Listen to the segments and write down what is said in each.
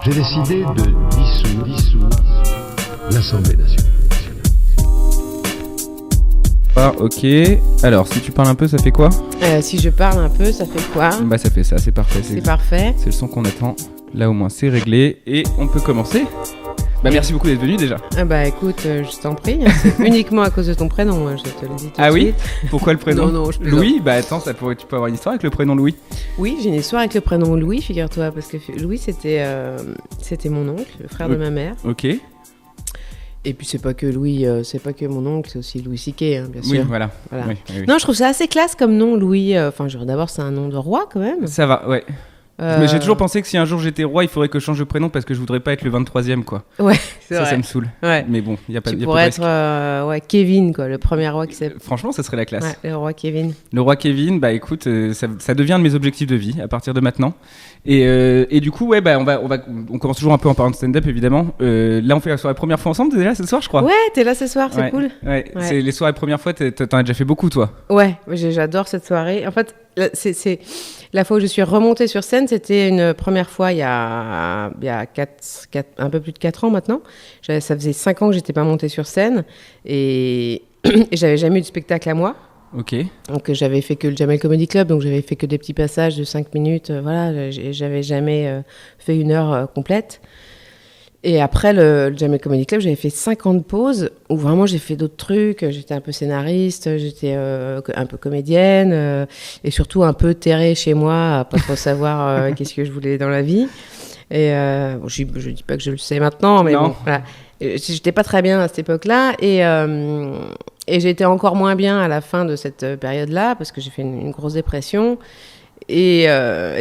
j'ai décidé de dissoudre l'Assemblée nationale. Ah, ok. Alors, si tu parles un peu, ça fait quoi ? Si je parle un peu, ça fait quoi ? Bah, ça fait ça, c'est parfait. C'est parfait. C'est le son qu'on attend. Là, au moins, c'est réglé. Et on peut commencer. Bah, merci beaucoup d'être venu déjà. Ah bah écoute, je t'en prie, c'est uniquement à cause de ton prénom, je te le dis tout de suite. Ah oui ? Pourquoi le prénom ? Non, je plaisante. Louis ? Bah attends, tu peux avoir une histoire avec le prénom Louis ? Oui, j'ai une histoire avec le prénom Louis, figure-toi, parce que Louis, c'était mon oncle, le frère de ma mère. Ok. Et puis c'est pas que Louis, c'est pas que mon oncle, c'est aussi Louis Siquet, hein, bien sûr. Oui, voilà. Oui. Non, je trouve ça assez classe comme nom, Louis. D'abord, c'est un nom de roi quand même. Ça va, ouais. Mais j'ai toujours pensé que si un jour j'étais roi, il faudrait que je change de prénom parce que je voudrais pas être le 23e, quoi. Ouais, c'est vrai. Ça me saoule. Ouais. Mais bon, il y a pas de. Tu pourrais être Kevin, quoi, le premier roi qui s'appelle. Franchement, ça serait la classe. Ouais, le roi Kevin. Le roi Kevin, bah écoute, ça devient un de mes objectifs de vie à partir de maintenant. Et du coup, ouais, bah on commence toujours un peu en parlant de stand-up, évidemment. Là, on fait la soirée première fois ensemble. T'es là ce soir, je crois. Ouais, t'es là ce soir, c'est cool. Ouais. C'est les soirées première fois. T'en as déjà fait beaucoup, toi. Ouais, j'adore cette soirée. En fait, c'est la fois où je suis remontée sur scène, c'était une première fois il y a un peu plus de 4 ans maintenant. Ça faisait 5 ans que j'étais pas montée sur scène et j'avais jamais eu de spectacle à moi. Ok. Donc j'avais fait que le Jamel Comedy Club, donc j'avais fait que des petits passages de 5 minutes. Voilà, j'avais jamais fait 1 heure complète. Et après le Jamel Comedy Club, j'avais fait 50 pauses où vraiment j'ai fait d'autres trucs. J'étais un peu scénariste, j'étais un peu comédienne et surtout un peu terrée chez moi, à pas trop savoir qu'est-ce que je voulais dans la vie. Et je dis pas que je le sais maintenant, mais bon, voilà. J'étais pas très bien à cette époque-là et j'étais encore moins bien à la fin de cette période-là parce que j'ai fait une grosse dépression. Et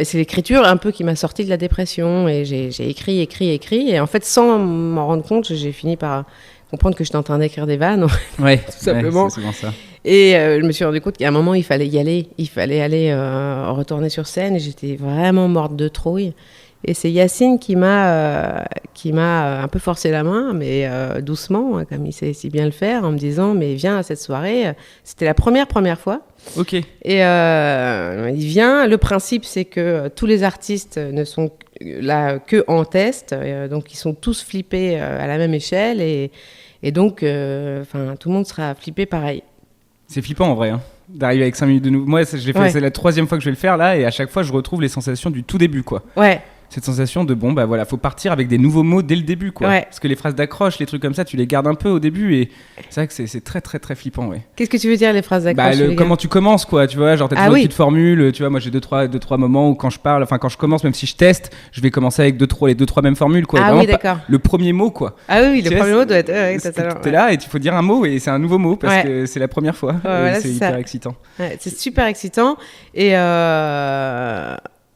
c'est l'écriture un peu qui m'a sorti de la dépression et j'ai écrit et en fait sans m'en rendre compte j'ai fini par comprendre que j'étais en train d'écrire des vannes ouais, tout simplement. Ouais, c'est souvent ça. Et je me suis rendu compte qu'à un moment il fallait y aller, il fallait aller retourner sur scène et j'étais vraiment morte de trouille. Et c'est Yacine qui m'a un peu forcé la main, mais doucement, hein, comme il sait si bien le faire, en me disant « mais viens à cette soirée ». C'était la première fois. Ok. Et il m'a dit « viens ». Le principe, c'est que tous les artistes ne sont là que en test, donc ils sont tous flippés à la même échelle, et donc tout le monde sera flippé pareil. C'est flippant en vrai, hein, d'arriver avec 5 minutes de nouveau. Moi, c'est la 3e fois que je vais le faire là, et à chaque fois, je retrouve les sensations du tout début, quoi. Ouais. Cette sensation de faut partir avec des nouveaux mots dès le début, quoi. Ouais. Parce que les phrases d'accroche, les trucs comme ça, tu les gardes un peu au début et c'est vrai que c'est très très très flippant, ouais. Qu'est-ce que tu veux dire les phrases d'accroche comment tu commences, quoi, tu vois, genre t'as toujours une petite formule, tu vois, moi j'ai deux trois moments où quand je parle, quand je commence, même si je teste, je vais commencer avec les deux trois mêmes formules, quoi. Ah oui, d'accord. Le premier mot, quoi. Ah oui, le premier mot doit être. T'es là et il faut dire un mot et c'est un nouveau mot parce que c'est la première fois. Voilà, c'est hyper excitant. Ouais, c'est super excitant et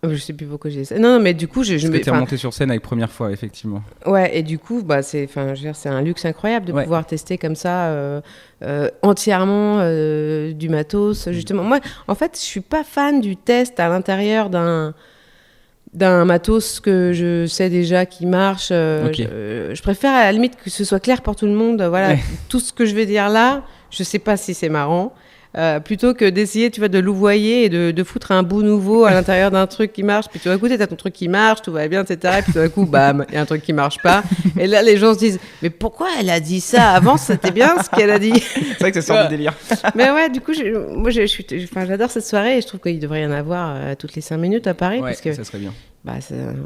je sais plus pourquoi j'ai dit ça. Non, mais du coup, je t'es remonté sur scène avec première fois, effectivement. Ouais, et du coup, c'est un luxe incroyable de pouvoir tester comme ça entièrement du matos. Justement, moi, en fait, je suis pas fan du test à l'intérieur d'un matos que je sais déjà qui marche. Je préfère à la limite que ce soit clair pour tout le monde. Voilà, tout ce que je vais dire là, je sais pas si c'est marrant. Plutôt que d'essayer, tu vois, de louvoyer et de foutre un bout nouveau à l'intérieur d'un truc qui marche, puis tu vas écouter, t'as ton truc qui marche, tout va bien, etc. Et puis tout d'un coup, bam, il y a un truc qui marche pas. Et là, les gens se disent, mais pourquoi elle a dit ça avant? C'était bien ce qu'elle a dit. C'est vrai que ça sort du délire. Mais ouais, du coup, j'adore cette soirée et je trouve qu'il devrait y en avoir toutes les 5 minutes à Paris. Ouais, parce que, ça serait bien.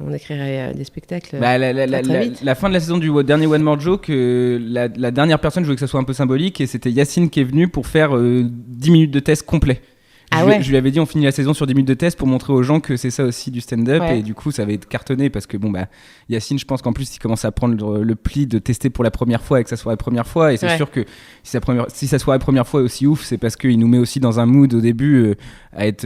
On écrirait des spectacles très vite. La fin de la saison du dernier One More Joke, la dernière personne, je voulais que ça soit un peu symbolique, et c'était Yacine qui est venu pour faire 10 minutes de test complet. Je lui avais dit on finit la saison sur 10 minutes de test pour montrer aux gens que c'est ça aussi du stand-up, et du coup ça avait cartonné parce que Yacine, je pense qu'en plus il commence à prendre le pli de tester pour la première fois et que ça soit la première fois, et c'est sûr que si ça soit la première fois aussi ouf, c'est parce qu'il nous met aussi dans un mood au début à être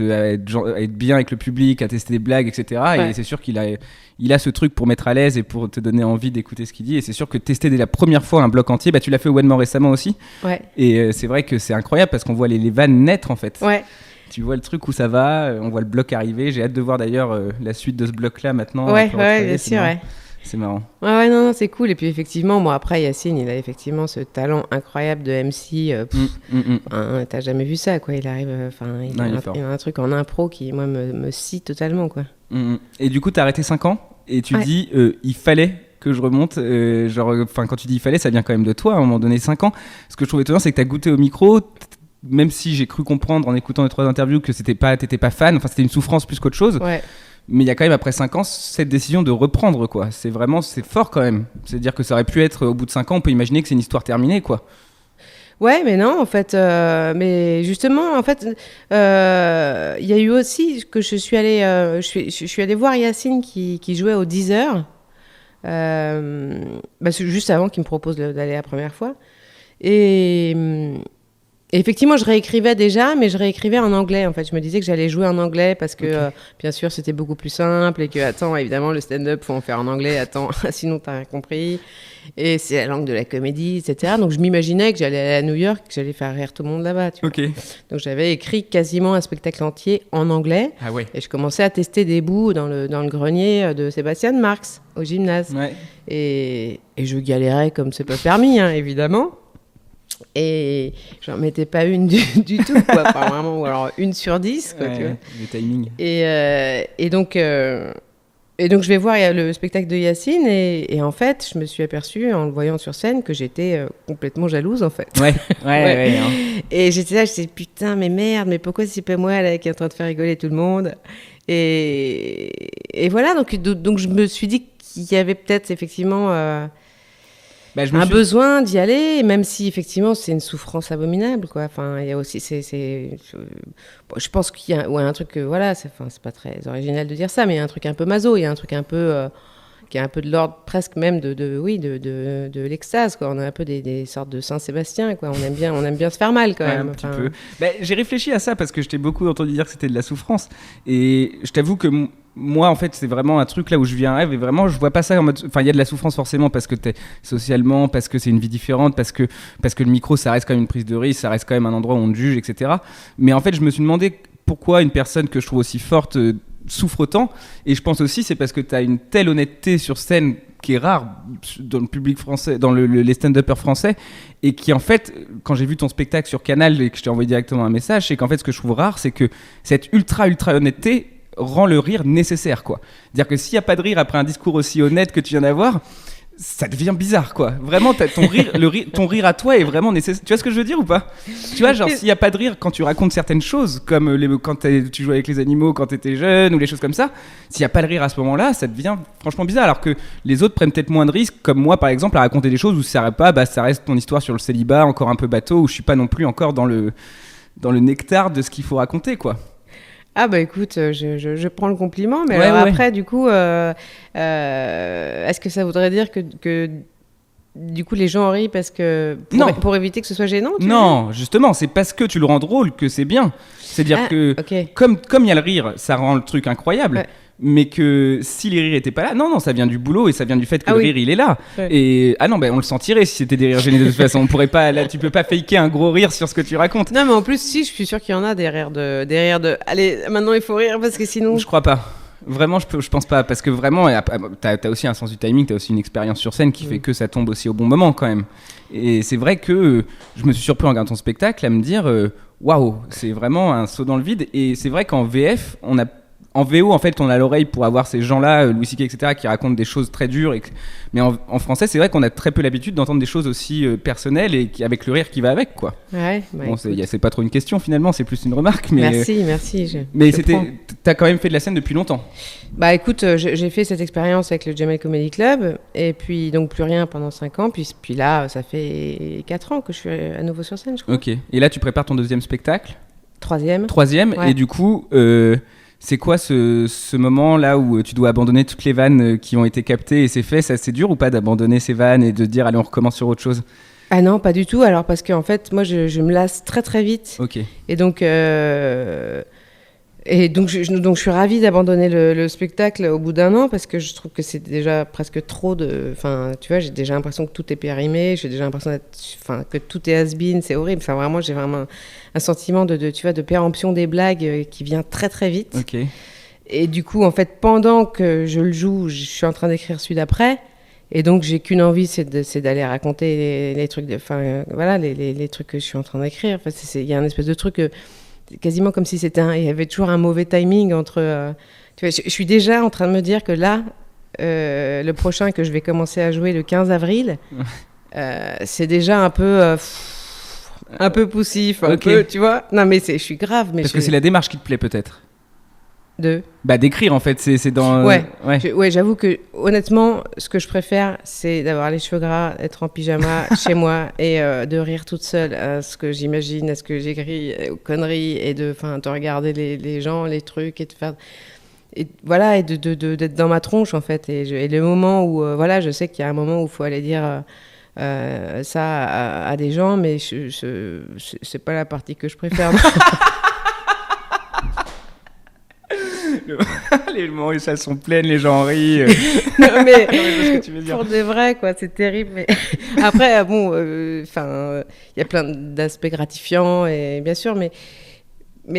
bien avec le public, à tester des blagues, etc. Et c'est sûr qu'il a ce truc pour mettre à l'aise et pour te donner envie d'écouter ce qu'il dit, et c'est sûr que tester dès la première fois un bloc entier, tu l'as fait au One More récemment aussi, et c'est vrai que c'est incroyable parce qu'on voit les vannes naître en fait. Tu vois le truc où ça va, on voit le bloc arriver. J'ai hâte de voir d'ailleurs la suite de ce bloc-là maintenant. Bien sûr, C'est marrant. Non, c'est cool. Et puis effectivement, après Yacine, il a effectivement ce talent incroyable de MC. T'as jamais vu ça, quoi. Il arrive, il a un truc en impro qui, moi, me scie totalement, quoi. Et du coup, t'as arrêté 5 ans et tu dis il fallait que je remonte, quand tu dis il fallait, ça vient quand même de toi à un moment donné, 5 ans. Ce que je trouve étonnant, c'est que tu as goûté au micro, même si j'ai cru comprendre en écoutant les 3 interviews que t'étais pas fan, enfin c'était une souffrance plus qu'autre chose. Ouais. Mais il y a quand même après 5 ans cette décision de reprendre, quoi. C'est fort quand même. C'est-à-dire que ça aurait pu être au bout de 5 ans, on peut imaginer que c'est une histoire terminée, quoi. Ouais, mais non, en fait, mais justement, en fait, il y a eu aussi que je suis allée voir Yacine qui jouait au 10h, juste avant qu'il me propose d'aller la première fois. Et effectivement, je réécrivais déjà, mais je réécrivais en anglais. En fait, je me disais que j'allais jouer en anglais parce que, bien sûr, c'était beaucoup plus simple et que, attends, évidemment, le stand-up, faut en faire en anglais. Attends, sinon t'as rien compris. Et c'est la langue de la comédie, etc. Donc, je m'imaginais que j'allais aller à New York, que j'allais faire rire tout le monde là-bas. Tu vois. Donc, j'avais écrit quasiment un spectacle entier en anglais. Ah ouais. Et je commençais à tester des bouts dans le grenier de Sébastien Marx au gymnase. Ouais. Et je galérais comme c'est pas permis, hein, évidemment. Et j'en mettais pas une du tout, quoi. Enfin, vraiment, ou alors 1 sur 10, quoi, tu vois. Le timing. Et donc je vais voir le spectacle de Yacine et en fait, je me suis aperçue en le voyant sur scène que j'étais complètement jalouse, en fait. Ouais. Hein. Et j'étais là, je disais putain, mais merde, mais pourquoi c'est pas moi là qui est en train de faire rigoler tout le monde? Et voilà, donc je me suis dit qu'il y avait peut-être effectivement besoin d'y aller, même si effectivement c'est une souffrance abominable, quoi. Enfin, il y a aussi, je pense qu'il y a un truc, voilà, c'est pas très original de dire ça, mais il y a un truc un peu maso, il y a un truc un peu qui est un peu de l'ordre presque même de l'extase, quoi. On a un peu des sortes de Saint-Sébastien, quoi. On aime bien se faire mal, quand même. Un petit peu. J'ai réfléchi à ça parce que je t'ai beaucoup entendu dire que c'était de la souffrance, et je t'avoue que moi, en fait, c'est vraiment un truc là où je vis un rêve et vraiment, je vois pas ça en mode. Enfin, il y a de la souffrance forcément parce que t'es socialement, parce que c'est une vie différente, parce que le micro, ça reste quand même une prise de risque, ça reste quand même un endroit où on te juge, etc. Mais en fait, je me suis demandé pourquoi une personne que je trouve aussi forte souffre autant. Et je pense aussi, c'est parce que t'as une telle honnêteté sur scène qui est rare dans le public français, dans les stand-uppers français, et qui en fait, quand j'ai vu ton spectacle sur Canal et que je t'ai envoyé directement un message, c'est qu'en fait, ce que je trouve rare, c'est que cette ultra honnêteté rend le rire nécessaire, quoi. C'est-à-dire que s'il n'y a pas de rire après un discours aussi honnête que tu viens d'avoir, ça devient bizarre, quoi. Vraiment, ton rire à toi est vraiment nécessaire. Tu vois ce que je veux dire ou pas? Tu vois, genre, s'il n'y a pas de rire quand tu racontes certaines choses, comme quand tu jouais avec les animaux quand tu étais jeune ou les choses comme ça, s'il n'y a pas de rire à ce moment-là, ça devient franchement bizarre. Alors que les autres prennent peut-être moins de risques, comme moi, par exemple, à raconter des choses où ça reste ton histoire sur le célibat, encore un peu bateau, où je suis pas non plus encore dans le nectar de ce qu'il faut raconter, quoi. Ah bah écoute, je prends le compliment, mais alors après, du coup, est-ce que ça voudrait dire que du coup les gens rient parce que pour éviter que ce soit gênant? Non, justement, c'est parce que tu le rends drôle que c'est bien. C'est-à-dire que comme il y a le rire, ça rend le truc incroyable. Ouais. Mais que si les rires n'étaient pas là, non, ça vient du boulot et ça vient du fait que le rire il est là. Ouais. Et on le sentirait si c'était des rires gênés de toute façon. On pourrait pas, là, tu peux pas faker un gros rire sur ce que tu racontes. Non, mais en plus, si, je suis sûr qu'il y en a des rires de. Allez, maintenant il faut rire parce que sinon. Je crois pas. Vraiment, je pense pas, parce que vraiment, t'as aussi un sens du timing, t'as aussi une expérience sur scène qui fait que ça tombe aussi au bon moment quand même. Et c'est vrai que je me suis surpris en regardant ton spectacle à me dire, waouh, c'est vraiment un saut dans le vide. Et c'est vrai qu'en VF, en VO, en fait, on a l'oreille pour avoir ces gens-là, Louis C.K., etc., qui racontent des choses très dures. Mais en français, c'est vrai qu'on a très peu l'habitude d'entendre des choses aussi personnelles et avec le rire qui va avec, quoi. Ouais. Bon, c'est pas trop une question finalement, c'est plus une remarque. Mais merci. Mais t'as quand même fait de la scène depuis longtemps. Bah écoute, j'ai fait cette expérience avec le Jamel Comedy Club et puis donc plus rien pendant 5 ans. Puis là, ça fait 4 ans que je suis à nouveau sur scène, je crois. Ok. Et là, tu prépares ton 2e spectacle? Troisième, ouais. Et du coup. C'est quoi ce moment là où tu dois abandonner toutes les vannes qui ont été captées et c'est fait? C'est dur ou pas d'abandonner ces vannes et de dire allez on recommence sur autre chose? Ah non, pas du tout. Alors parce qu'en fait moi je me lasse très très vite. Ok. Et donc je suis ravie d'abandonner le spectacle au bout d'1 an parce que je trouve que c'est déjà presque trop de. Enfin, tu vois, j'ai déjà l'impression que tout est périmé, j'ai déjà l'impression que tout est has-been, c'est horrible. Enfin, vraiment, j'ai vraiment un sentiment de péremption des blagues qui vient très très vite. Ok. Et du coup, en fait, pendant que je le joue, je suis en train d'écrire celui d'après. Et donc, j'ai qu'une envie, c'est d'aller raconter les trucs, les trucs que je suis en train d'écrire. Enfin, il y a un espèce de truc. Quasiment comme si il y avait toujours un mauvais timing entre. Tu vois, je suis déjà en train de me dire que là, le prochain que je vais commencer à jouer le 15 avril, c'est déjà un peu poussif, un peu, tu vois. Non, mais je suis grave. Mais parce que c'est la démarche qui te plaît peut-être. D'écrire en fait, c'est dans... Ouais, j'avoue que honnêtement, ce que je préfère, c'est d'avoir les cheveux gras, être en pyjama chez moi et de rire toute seule à ce que j'imagine, à ce que j'écris, aux conneries, et de regarder les gens, les trucs, et de faire... Et voilà, et d'être dans ma tronche en fait. Et le moment où, je sais qu'il y a un moment où il faut aller dire... ça à des gens, mais c'est pas la partie que je préfère. Les moments où les salles sont pleines, les gens rient. Non, mais ce que tu veux dire. Pour de vrai, quoi, c'est terrible. Mais après, il y a plein d'aspects gratifiants, et bien sûr, mais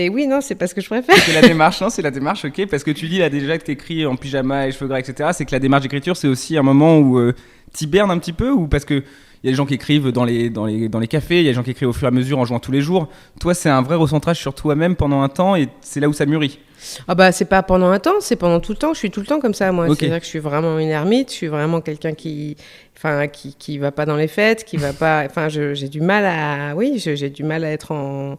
oui, non, c'est pas ce que je préfère. C'est la démarche, non, c'est la démarche, ok. Parce que tu dis là déjà que t'écris en pyjama et cheveux gras, etc. C'est que la démarche d'écriture, c'est aussi un moment où t'hibernes un petit peu, ou parce que il y a des gens qui écrivent dans les cafés, il y a des gens qui écrivent au fur et à mesure en jouant tous les jours. Toi, c'est un vrai recentrage sur toi-même pendant un temps, et c'est là où ça mûrit. Ah bah c'est pas pendant un temps, c'est pendant tout le temps. Je suis tout le temps comme ça, moi. Okay. C'est-à-dire que je suis vraiment une ermite. Je suis vraiment quelqu'un qui va pas dans les fêtes, qui va pas. J'ai du mal j'ai du mal à être en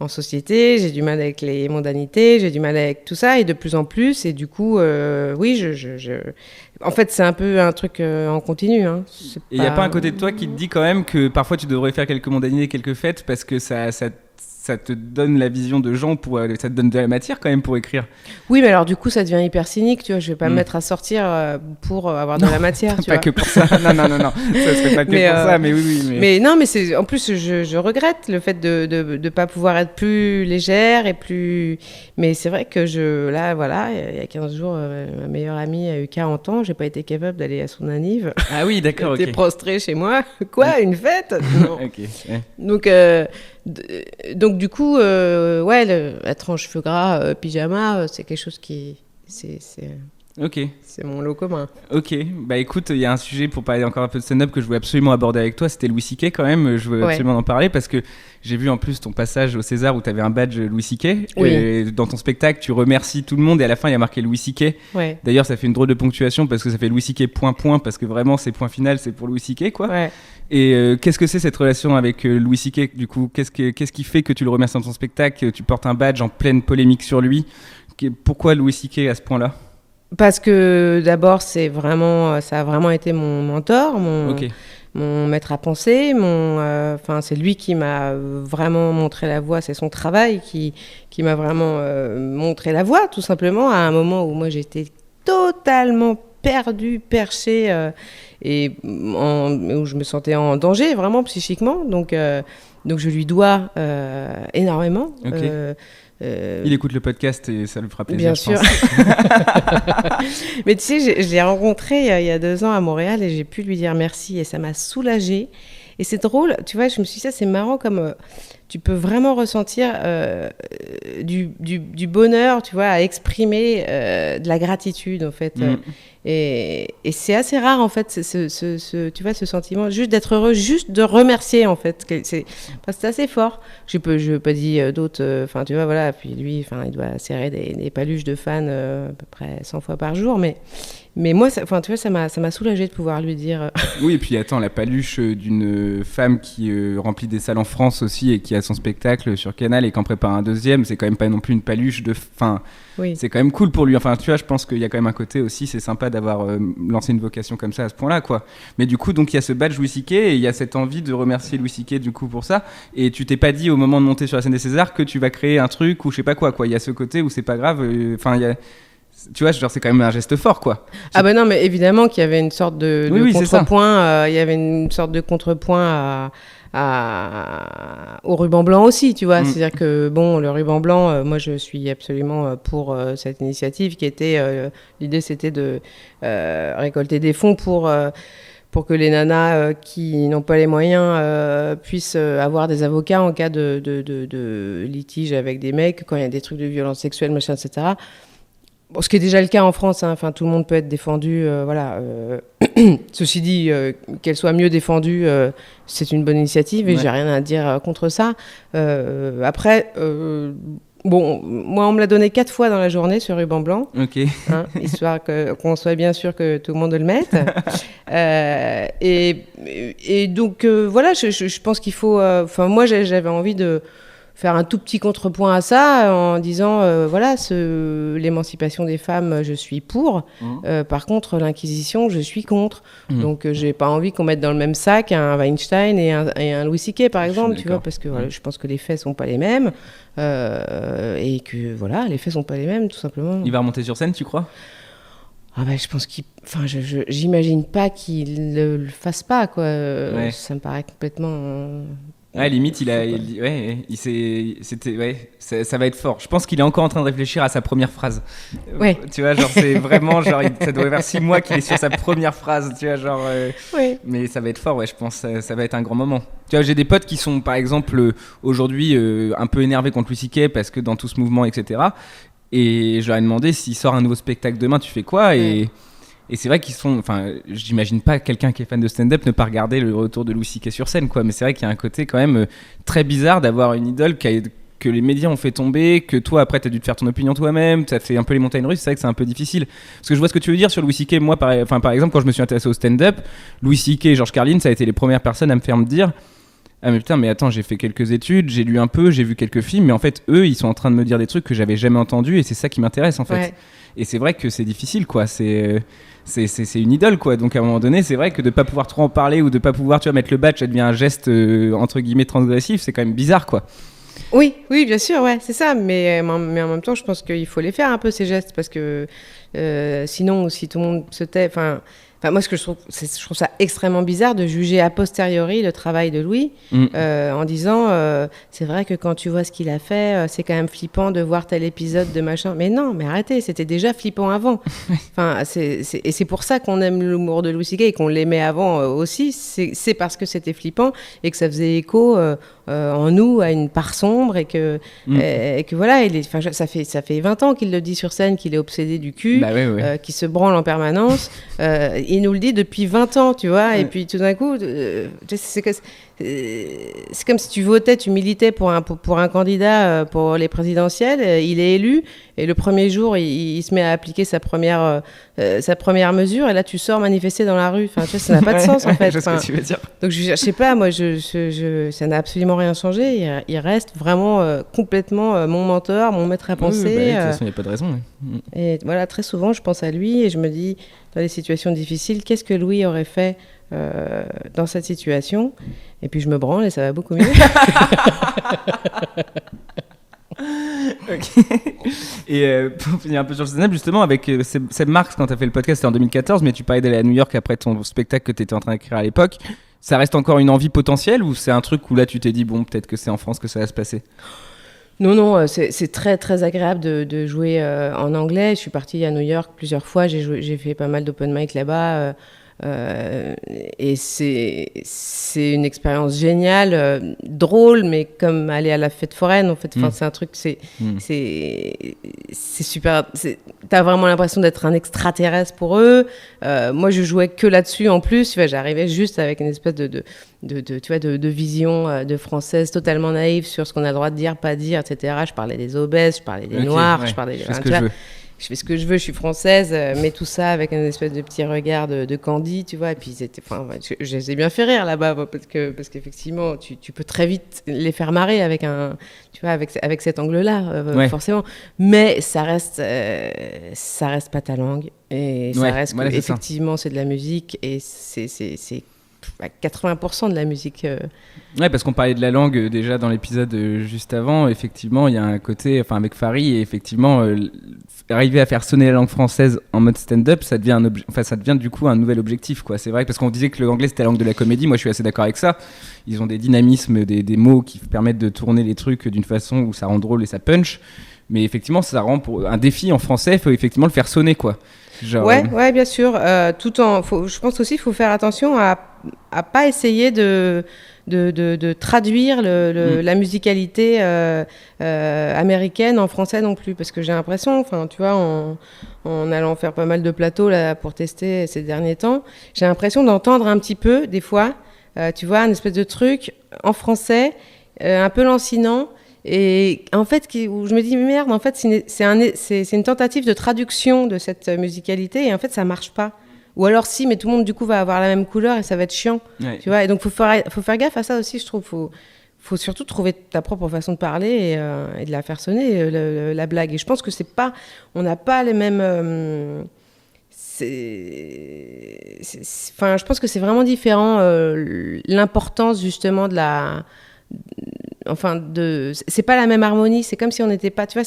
société, j'ai du mal avec les mondanités, j'ai du mal avec tout ça, et de plus en plus, et du coup, en fait, c'est un peu un truc en continu. Hein. Et il n'y a pas un côté de toi qui te dit quand même que parfois tu devrais faire quelques mondanités, quelques fêtes, parce que ça te donne la vision de gens, ça te donne de la matière quand même pour écrire. Oui, mais alors du coup, ça devient hyper cynique, tu vois. Je vais pas me mettre à sortir pour avoir de la matière, tu vois. Pas que pour ça. Non, ça serait pas que pour ça, mais oui. Mais non, mais c'est en plus, je regrette le fait de pas pouvoir être plus légère et plus. Mais c'est vrai que il y a 15 jours, ma meilleure amie a eu 40 ans, j'ai pas été capable d'aller à son anniv. Ah oui, d'accord. J'étais prostrée chez moi. Quoi, une fête? Non. Okay. Donc du coup, être en cheveux gras, pyjama, c'est quelque chose qui... Ok. C'est mon lot commun. Ok, bah écoute, il y a un sujet pour parler encore un peu de stand-up que je voulais absolument aborder avec toi, c'était Louis C.K. quand même, je voulais absolument en parler parce que j'ai vu en plus ton passage au César où tu avais un badge Louis C.K. Oui. Et dans ton spectacle, tu remercies tout le monde et à la fin il y a marqué Louis C.K. Ouais. D'ailleurs, ça fait une drôle de ponctuation parce que ça fait Louis C.K. ... parce que vraiment c'est point final, c'est pour Louis C.K. quoi. Ouais. Et qu'est-ce que c'est cette relation avec Louis C.K. du coup, qu'est-ce qui fait que tu le remercies dans ton spectacle, tu portes un badge en pleine polémique sur lui, pourquoi Louis C.K. à ce point-là? Parce que d'abord, ça a vraiment été mon mentor, mon maître à penser, c'est lui qui m'a vraiment montré la voie, c'est son travail qui m'a vraiment montré la voie, tout simplement, à un moment où moi j'étais totalement perdue, perchée, et où je me sentais en danger, vraiment psychiquement, donc je lui dois énormément. Okay. Il écoute le podcast et ça lui fera plaisir. Bien sûr. Mais tu sais, je l'ai rencontré il y a 2 ans à Montréal et j'ai pu lui dire merci et ça m'a soulagée. Et c'est drôle, tu vois, je me suis dit ça, c'est marrant comme tu peux vraiment ressentir du bonheur, tu vois, à exprimer de la gratitude en fait. Et c'est assez rare en fait, tu vois, ce sentiment juste d'être heureux, juste de remercier en fait. C'est assez fort. Je peux pas dire d'autres, tu vois, voilà. Puis lui, il doit serrer des paluches de fans à peu près 100 fois par jour, mais moi, tu vois, ça m'a soulagée de pouvoir lui dire. Oui, et puis attends, la paluche d'une femme qui remplit des salles en France aussi et qui a son spectacle sur Canal et qui en prépare un deuxième, c'est quand même pas non plus une paluche de. Oui. C'est quand même cool pour lui. Enfin, tu vois, je pense qu'il y a quand même un côté aussi, c'est sympa d'avoir lancé une vocation comme ça à ce point-là, quoi. Mais du coup, donc il y a ce badge Louis C.K. et il y a cette envie de remercier Louis C.K. du coup pour ça. Et tu t'es pas dit au moment de monter sur la scène des Césars que tu vas créer un truc ou je sais pas quoi. Il y a ce côté où c'est pas grave. Il y a. Tu vois, c'est quand même un geste fort, quoi. Ah ben non, mais évidemment qu'il y avait une sorte de contrepoint. Il y avait une sorte de contrepoint au ruban blanc aussi, tu vois. C'est-à-dire que, le ruban blanc, moi, je suis absolument pour cette initiative qui était... l'idée, c'était de récolter des fonds pour que les nanas qui n'ont pas les moyens puissent avoir des avocats en cas de litige avec des mecs, quand il y a des trucs de violence sexuelle, machin, etc., Bon, ce qui est déjà le cas en France, hein. Tout le monde peut être défendu, voilà. Ceci dit, qu'elle soit mieux défendue, c'est une bonne initiative et j'ai rien à dire contre ça. Après, Bon, moi, on me l'a donné 4 fois dans la journée, ce ruban blanc. Ok. Histoire qu'on soit bien sûr que tout le monde le mette. Et donc, voilà, je pense qu'il faut... moi, j'avais envie de faire un tout petit contrepoint à ça en disant, voilà, l'émancipation des femmes, je suis pour. Par contre, l'Inquisition, je suis contre. Donc, j'ai pas envie qu'on mette dans le même sac un Weinstein et un Louis C.K., par exemple, tu vois, parce que voilà, je pense que les faits sont pas les mêmes. Et que, voilà, les faits sont pas les mêmes, tout simplement. Il va remonter sur scène, tu crois ? Je pense j'imagine pas qu'il le fasse pas, quoi. Ça me paraît complètement... limite, ça va être fort. Je pense qu'il est encore en train de réfléchir à sa première phrase. Ouais. Tu vois, genre, c'est vraiment, genre, ça doit faire 6 mois qu'il est sur sa première phrase, tu vois, genre. Mais ça va être fort, je pense, ça va être un grand moment. Tu vois, j'ai des potes qui sont, par exemple, aujourd'hui, un peu énervés contre Louis C.K. parce que dans tout ce mouvement, etc. Et je leur ai demandé s'il sort un nouveau spectacle demain, tu fais quoi ? Et c'est vrai qu'ils sont... j'imagine pas quelqu'un qui est fan de stand-up ne pas regarder le retour de Louis C.K. sur scène, quoi. Mais c'est vrai qu'il y a un côté quand même très bizarre d'avoir une idole que les médias ont fait tomber, que toi, après, t'as dû te faire ton opinion toi-même, t'as fait un peu les montagnes russes. C'est vrai que c'est un peu difficile. Parce que je vois ce que tu veux dire sur Louis C.K. Moi, par exemple, quand je me suis intéressé au stand-up, Louis C.K. et George Carlin, ça a été les premières personnes à me faire me dire... Ah mais putain, mais attends, j'ai fait quelques études, j'ai lu un peu, j'ai vu quelques films, mais en fait, eux, ils sont en train de me dire des trucs que j'avais jamais entendus et c'est ça qui m'intéresse, en fait. Ouais. Et c'est vrai que c'est difficile, quoi. C'est une idole, quoi. Donc à un moment donné, c'est vrai que de pas pouvoir trop en parler ou de pas pouvoir, tu vois, mettre le badge, ça devient un geste entre guillemets transgressif, c'est quand même bizarre, quoi. Oui, bien sûr, ouais, c'est ça. Mais en même temps, je pense qu'il faut les faire un peu, ces gestes, parce que sinon, si tout le monde se tait... moi, ce que je trouve ça extrêmement bizarre de juger a posteriori le travail de Louis en disant c'est vrai que quand tu vois ce qu'il a fait, c'est quand même flippant de voir tel épisode de machin. Mais non, mais arrêtez, c'était déjà flippant avant. Et c'est pour ça qu'on aime l'humour de Louis C.K. et qu'on l'aimait avant aussi. C'est parce que c'était flippant et que ça faisait écho en nous à une part sombre et que voilà, ça fait 20 ans qu'il le dit sur scène, qu'il est obsédé du cul, qu'il se branle en permanence. Il nous le dit depuis 20 ans, tu vois, et puis tout d'un coup, c'est comme si tu votais, tu militais pour un candidat pour les présidentielles, il est élu, et le premier jour, il se met à appliquer sa première mesure, et là, tu sors manifester dans la rue. Enfin, tu vois, ça n'a pas de sens, en fait. Je sais ce que tu veux dire. Donc, je sais pas, moi, ça n'a absolument rien changé. Il reste vraiment complètement mon mentor, mon maître à penser. De toute façon, il n'y a pas de raison. Et voilà, très souvent, je pense à lui, et je me dis, dans des situations difficiles, qu'est-ce que Louis aurait fait dans cette situation ? Et puis je me branle et ça va beaucoup mieux. Okay. Et pour finir un peu sur le stand-up, justement, avec Seb Marx, quand tu as fait le podcast, c'était en 2014, mais tu parlais d'aller à New York après ton spectacle que tu étais en train d'écrire à l'époque. Ça reste encore une envie potentielle ou c'est un truc où là tu t'es dit, bon, peut-être que c'est en France que ça va se passer ? Non, c'est très très agréable de jouer en anglais. Je suis partie à New York plusieurs fois, j'ai fait pas mal d'open mic là-bas. Et c'est une expérience géniale, drôle, mais comme aller à la fête foraine, en fait. C'est un truc, c'est super. T'as vraiment l'impression d'être un extraterrestre pour eux. Moi, je jouais que là-dessus en plus. J'arrivais juste avec une espèce de vision de française totalement naïve sur ce qu'on a le droit de dire, pas dire, etc. Je parlais des obèses, je parlais des noirs, je parlais des... Je fais ce que je veux, je suis française, mais tout ça avec un espèce de petit regard de Candy, tu vois. Et puis je les ai bien fait rire là-bas, parce qu'effectivement, tu peux très vite les faire marrer avec avec cet angle-là, forcément. Mais ça reste pas ta langue, et ça reste effectivement c'est de la musique, et c'est 80% de la musique. Ouais, parce qu'on parlait de la langue déjà dans l'épisode juste avant. Effectivement, il y a un côté, avec Fari, et effectivement, arriver à faire sonner la langue française en mode stand-up, ça devient du coup un nouvel objectif, quoi. C'est vrai, parce qu'on disait que l'anglais c'était la langue de la comédie. Moi, je suis assez d'accord avec ça. Ils ont des dynamismes, des mots qui permettent de tourner les trucs d'une façon où ça rend drôle et ça punch. Mais effectivement, ça rend pour un défi en français. Il faut effectivement le faire sonner, quoi. Genre... Ouais, bien sûr. Je pense aussi qu'il faut faire attention à pas essayer de traduire la musicalité américaine en français non plus, parce que j'ai l'impression, tu vois, en allant faire pas mal de plateaux là pour tester ces derniers temps, j'ai l'impression d'entendre un petit peu des fois, tu vois, un espèce de truc en français, un peu lancinant, Et en fait, où je me dis, merde, en fait, c'est une tentative de traduction de cette musicalité, et en fait, ça marche pas. Ou alors si, mais tout le monde, du coup, va avoir la même couleur, et ça va être chiant. Ouais. Tu vois, et donc, faut faire gaffe à ça aussi, je trouve. Faut surtout trouver ta propre façon de parler et de la faire sonner, la blague. Et je pense que on n'a pas les mêmes... je pense que c'est vraiment différent, l'importance justement de la... c'est pas la même harmonie, c'est comme si on n'était pas... Tu vois,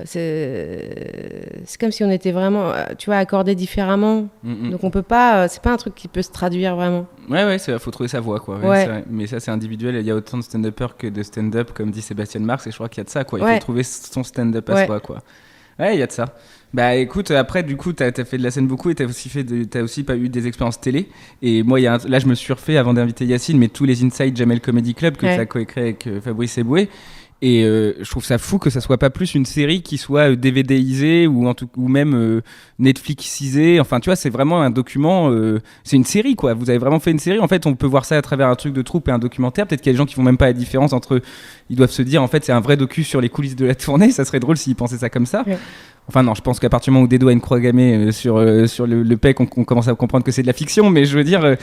c'est comme si on était vraiment, tu vois, accordé différemment. Donc on peut pas, c'est pas un truc qui peut se traduire vraiment. Ouais, faut trouver sa voix, quoi. Ouais. Mais ça, c'est individuel. Il y a autant de stand-uppers que de stand-up, comme dit Sébastien Marx, et je crois qu'il y a de ça, quoi. Il faut trouver son stand-up à soi, quoi. Ouais, il y a de ça. Bah écoute, après, du coup, t'as fait de la scène beaucoup, et t'as aussi pas eu des expériences télé. Et moi, là, je me suis refait, avant d'inviter Yacine, mais tous les Inside Jamel Comedy Club que tu as coécrit avec Fabrice Eboué. Et je trouve ça fou que ça soit pas plus une série qui soit DVDisée ou même Netflixisée. Enfin, tu vois, c'est vraiment un document. C'est une série, quoi. Vous avez vraiment fait une série. En fait, on peut voir ça à travers un truc de troupe et un documentaire. Peut-être qu'il y a des gens qui font même pas la différence entre. Ils doivent se dire, en fait, c'est un vrai docu sur les coulisses de la tournée. Ça serait drôle s'ils pensaient ça comme ça. Ouais. Enfin non, je pense qu'à partir du moment où Dedo a une croix gammée sur le PEC, on commence à comprendre que c'est de la fiction. Mais je veux dire,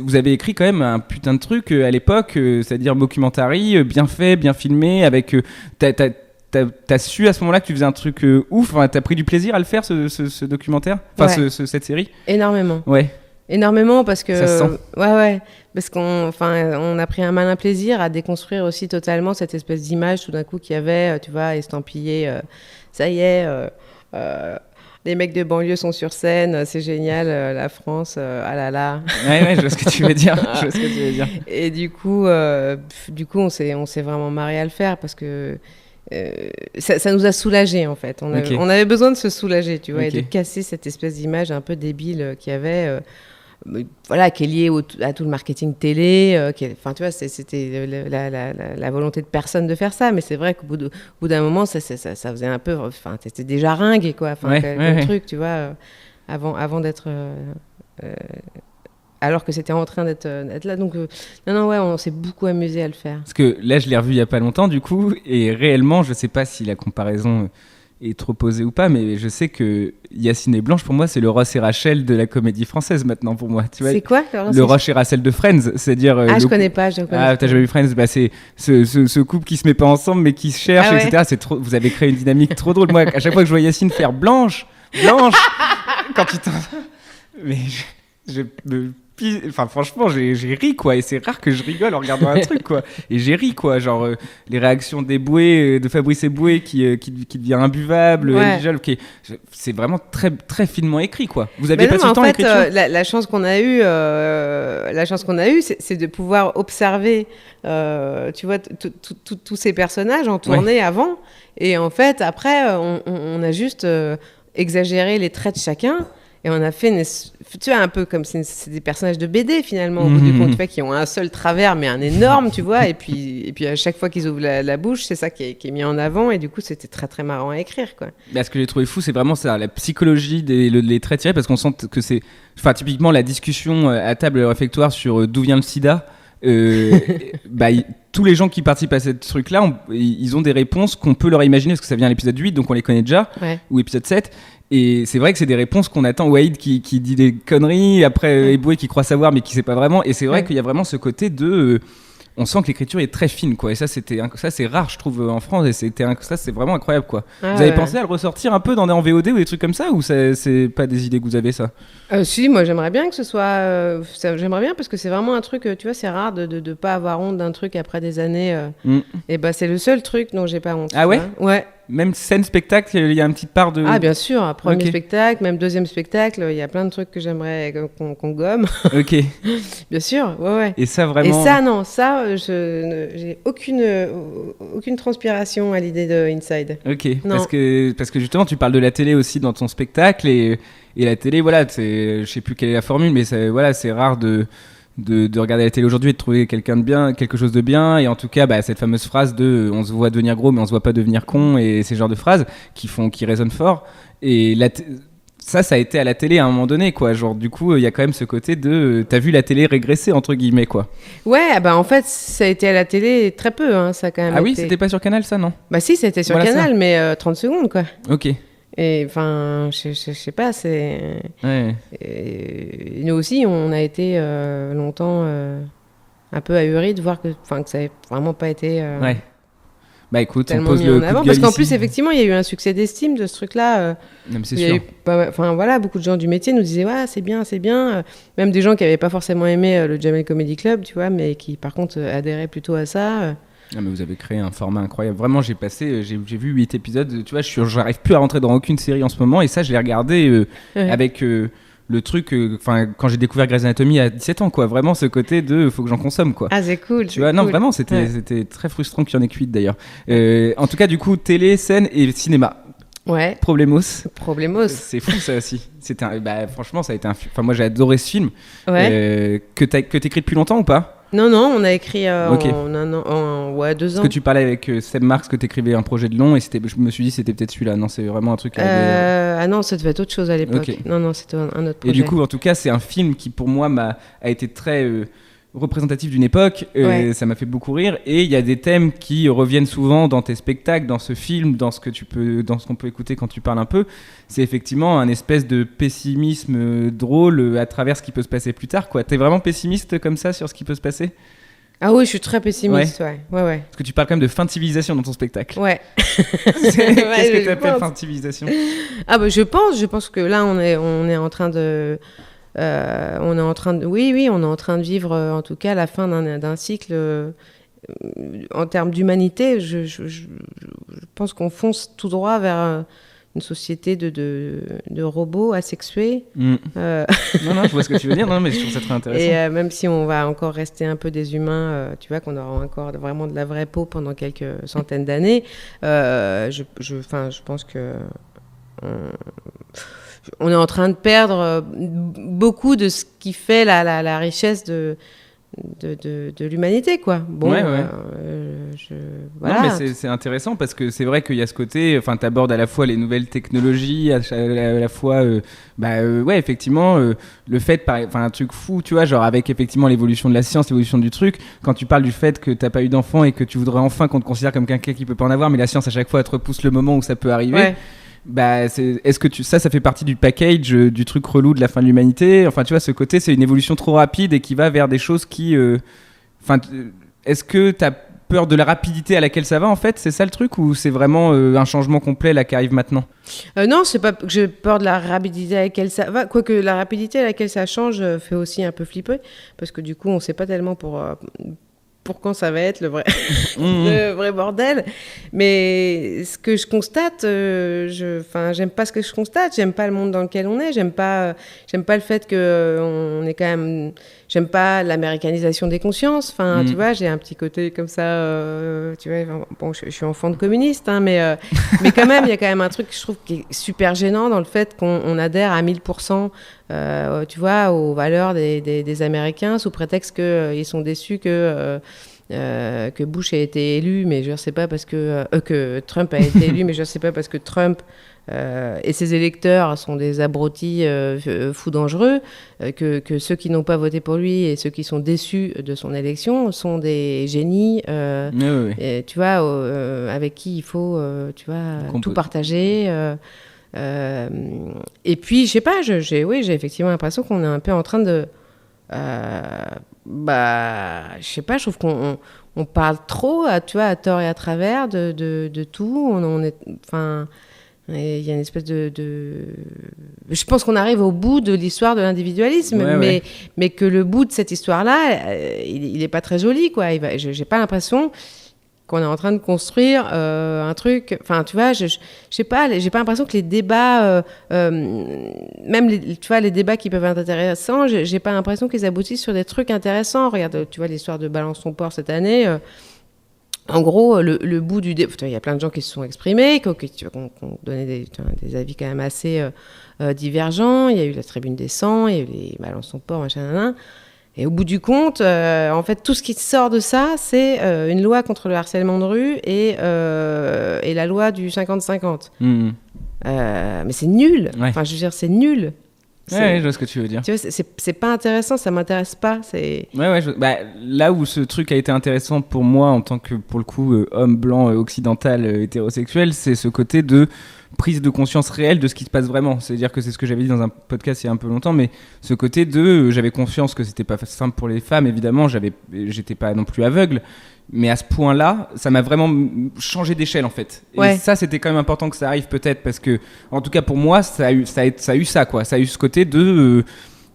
vous avez écrit quand même un putain de truc à l'époque, c'est-à-dire documentary, bien fait, bien filmé, avec... T'as su à ce moment-là que tu faisais un truc ouf, t'as pris du plaisir à le faire, ce documentaire, cette série? Énormément. Ouais. Énormément, parce que... Ça se sent. Ouais. Parce qu'on a pris un malin plaisir à déconstruire aussi totalement cette espèce d'image tout d'un coup qu'il y avait, tu vois, estampillée... ça y est, les mecs de banlieue sont sur scène, c'est génial, la France, ah là là. Ouais, je vois ce que tu veux dire. Et du coup, on s'est vraiment marré à le faire, parce que ça nous a soulagés, en fait. On avait besoin de se soulager, tu vois, et de casser cette espèce d'image un peu débile qu'il y avait... qui est lié à tout le marketing télé, tu vois, c'était la volonté de personne de faire ça, mais c'est vrai qu'au bout d'un moment, ça faisait un peu, c'était déjà ringue, quoi, comme truc, tu vois, avant d'être, alors que c'était en train d'être là, donc on s'est beaucoup amusé à le faire. Parce que là, je l'ai revu il y a pas longtemps, du coup, et réellement, je sais pas si la comparaison est trop posée ou pas, mais je sais que Yacine et Blanche, pour moi, c'est le Ross et Rachel de la comédie française maintenant, pour moi. Tu vois, c'est quoi le Ross et Rachel de Friends, c'est-à-dire... je connais pas. T'as jamais vu Friends? Bah, c'est ce couple qui se met pas ensemble, mais qui se cherche, etc. C'est trop... Vous avez créé une dynamique trop drôle. Moi, à chaque fois que je vois Yacine faire Blanche, quand il t'en... Mais je me... franchement, j'ai ri, quoi, et c'est rare que je rigole en regardant un truc, quoi, et j'ai ri, quoi, genre les réactions d'Eboué, de Fabrice Eboué qui devient imbuvable, c'est vraiment très très finement écrit, quoi. Vous aviez pas tout le temps l'écriture. La chance qu'on a eue, c'est de pouvoir observer, tu vois, tous ces personnages en tournée avant, et en fait après on a juste exagéré les traits de chacun. Et on a fait tu vois, un peu comme c'est des personnages de BD finalement, au bout du compte, tu vois, qui ont un seul travers mais un énorme, tu vois, et puis à chaque fois qu'ils ouvrent la bouche, c'est ça qui est mis en avant, et du coup c'était très très marrant à écrire, quoi. Bah, ce que j'ai trouvé fou, c'est vraiment ça, la psychologie les traits tirés, parce qu'on sent que c'est, typiquement la discussion à table réfectoire sur d'où vient le sida. Tous les gens qui participent à ce truc-là, ils ont des réponses qu'on peut leur imaginer, parce que ça vient à l'épisode 8, donc on les connaît déjà, ou épisode 7. Et c'est vrai que c'est des réponses qu'on attend. Waïd qui dit des conneries, après Eboué qui croit savoir mais qui sait pas vraiment. Et c'est vrai qu'il y a vraiment ce côté de... on sent que l'écriture est très fine, quoi. Et ça, c'est rare, je trouve, en France. Et ça, c'est vraiment incroyable, quoi. Vous avez pensé à le ressortir un peu en VOD ou des trucs comme ça, ou c'est pas des idées que vous avez, ça? Si, moi, j'aimerais bien que ce soit... j'aimerais bien, parce que c'est vraiment un truc, tu vois, c'est rare de pas avoir honte d'un truc après des années. Et c'est le seul truc dont j'ai pas honte. Ah ouais? Ouais. Même scène, spectacle, il y a une petite part de... Ah, bien sûr, premier spectacle, même deuxième spectacle, il y a plein de trucs que j'aimerais qu'on gomme. Ok. Bien sûr, ouais. Et ça, vraiment... Et ça, non, j'ai aucune transpiration à l'idée de Inside. Ok, non. Parce que justement, tu parles de la télé aussi dans ton spectacle, et la télé, voilà, je sais plus quelle est la formule, mais c'est rare de regarder la télé aujourd'hui et de trouver quelque chose de bien, et en tout cas cette fameuse phrase de on se voit devenir gros mais on se voit pas devenir con, et ces genres de phrases qui résonnent fort, et ça a été à la télé à un moment donné, quoi. Genre, du coup, il y a quand même ce côté de t'as vu la télé régresser, entre guillemets, quoi. Ouais, bah en fait, ça a été à la télé très peu, hein, ça a quand même Ah oui, été... c'était pas sur Canal, ça, non? Bah si, c'était sur Canal, mais 30 secondes, quoi. Ok. Et enfin, je sais pas, c'est... Ouais. Et nous aussi, on a été longtemps un peu ahuris de voir que ça n'avait vraiment pas été... Ouais. Bah écoute, on tellement pose mis le en coup avant, de parce gueule qu'en plus ici. effectivement il y a eu un succès d'estime de ce truc-là. Non, mais c'est Il y a sûr. eu enfin voilà, beaucoup de gens du métier nous disaient ouais c'est bien, même des gens qui n'avaient pas forcément aimé le Jamel Comedy Club, tu vois, mais qui par contre adhéraient plutôt à ça. Ah, mais vous avez créé un format incroyable. Vraiment, j'ai vu 8 épisodes. Tu vois, j'arrive plus à rentrer dans aucune série en ce moment, et ça, je l'ai regardé avec le truc. Quand j'ai découvert Grey's Anatomy à 17 ans, quoi. Vraiment, ce côté de faut que j'en consomme, quoi. Ah, c'est cool. Tu vois, non, vraiment, c'était très frustrant qu'il y en ait 8 d'ailleurs. En tout cas, du coup, télé, scène et cinéma. Ouais. Problemos. C'est fou, ça aussi. Franchement, ça a été un film. Enfin, moi, j'ai adoré ce film. Ouais. Que t'écris depuis longtemps ou pas? Non, on a écrit Okay. en 2 ans. Parce que tu parlais avec Seb Marx que t'écrivais un projet de long et je me suis dit c'était peut-être celui-là. Non, c'est vraiment un truc. Ah non, ça devait être autre chose à l'époque. Okay. Non, c'était un autre projet. Et du coup, en tout cas, c'est un film qui pour moi a été très représentatif d'une époque. Ça m'a fait beaucoup rire. Et il y a des thèmes qui reviennent souvent dans tes spectacles, dans ce film, dans ce qu'on peut écouter quand tu parles un peu. C'est effectivement un espèce de pessimisme drôle à travers ce qui peut se passer plus tard, quoi. T'es vraiment pessimiste comme ça sur ce qui peut se passer? Ah oui, je suis très pessimiste, ouais. Parce que tu parles quand même de fin de civilisation dans ton spectacle. Ouais. Qu'est-ce que tu appelles fin de civilisation? Ah bah je pense que là on est en train de on est en train de vivre en tout cas la fin d'un cycle en termes d'humanité. Je pense qu'on fonce tout droit vers une société de robots asexués. Non, je vois ce que tu veux dire. Non, mais je trouve ça très intéressant. Et même si on va encore rester un peu des humains, tu vois, qu'on aura encore vraiment de la vraie peau pendant quelques centaines d'années, je pense que on est en train de perdre beaucoup de ce qui fait la richesse de l'humanité, quoi. Bon, voilà. Non, mais c'est intéressant parce que c'est vrai qu'il y a ce côté, enfin, t'abordes à la fois les nouvelles technologies, à la fois, effectivement, le fait, enfin, un truc fou, tu vois, genre avec effectivement l'évolution de la science, l'évolution du truc, quand tu parles du fait que t'as pas eu d'enfant et que tu voudrais enfin qu'on te considère comme quelqu'un qui peut pas en avoir, mais la science à chaque fois elle te repousse le moment où ça peut arriver. Ouais. Est-ce que ça fait partie du package du truc relou de la fin de l'humanité? Enfin, tu vois, ce côté, c'est une évolution trop rapide et qui va vers des choses qui... est-ce que t'as peur de la rapidité à laquelle ça va, en fait? C'est ça le truc? Ou c'est vraiment un changement complet là qui arrive maintenant? Non, c'est pas que j'ai peur de la rapidité à laquelle ça va. Quoique la rapidité à laquelle ça change fait aussi un peu flipper. Parce que du coup, on sait pas tellement pour quand ça va être le vrai, le vrai bordel. Mais ce que je constate, j'aime pas ce que je constate, j'aime pas le monde dans lequel on est, j'aime pas le fait que on est quand même, j'aime pas l'américanisation des consciences. Enfin, tu vois, j'ai un petit côté comme ça, tu vois, bon, je suis enfant de communiste, hein, mais quand même, il y a quand même un truc que je trouve qui est super gênant dans le fait qu'on adhère à 1000%, tu vois, aux valeurs des Américains sous prétexte qu'ils sont déçus que Bush ait été élu, mais je ne sais pas parce que Trump a été élu, mais je ne sais pas parce que Trump et ses électeurs sont des abrutis fous dangereux, que ceux qui n'ont pas voté pour lui et ceux qui sont déçus de son élection sont des génies, oui. et, tu vois, avec qui il faut tu vois, tout partager. Et puis, je sais pas, j'ai effectivement l'impression qu'on est un peu en train de... je sais pas, je trouve qu'on parle trop, tu vois, à tort et à travers de tout. Il y a une espèce de... Je pense qu'on arrive au bout de l'histoire de l'individualisme, mais que le bout de cette histoire-là, il est pas très joli, quoi. J'ai pas l'impression qu'on est en train de construire un truc... Enfin, tu vois, je sais pas, j'ai pas l'impression que les débats, même tu vois, les débats qui peuvent être intéressants, j'ai pas l'impression qu'ils aboutissent sur des trucs intéressants. Regarde, tu vois, l'histoire de Balance ton porc cette année... En gros, le bout du débat... Il y a plein de gens qui se sont exprimés, qui ont donné des avis quand même assez divergents. Il y a eu la tribune des 100, il y a eu les Balance ton porc, machin. Et au bout du compte, en fait, tout ce qui sort de ça, c'est une loi contre le harcèlement de rue et la loi du 50-50. Mais c'est nul. Ouais. Enfin, je veux dire, c'est nul. Ouais, je vois ce que tu veux dire. Tu vois, c'est pas intéressant, ça m'intéresse pas. Là où ce truc a été intéressant pour moi en tant que, pour le coup, homme blanc, occidental, hétérosexuel, c'est ce côté de prise de conscience réelle de ce qui se passe vraiment. C'est-à-dire que c'est ce que j'avais dit dans un podcast il y a un peu longtemps, mais ce côté de j'avais conscience que c'était pas simple pour les femmes, évidemment, j'étais pas non plus aveugle, mais à ce point-là, ça m'a vraiment changé d'échelle en fait. Et ça, c'était quand même important que ça arrive peut-être, parce que, en tout cas pour moi, ça a eu ça, quoi. Ça a eu ce côté de...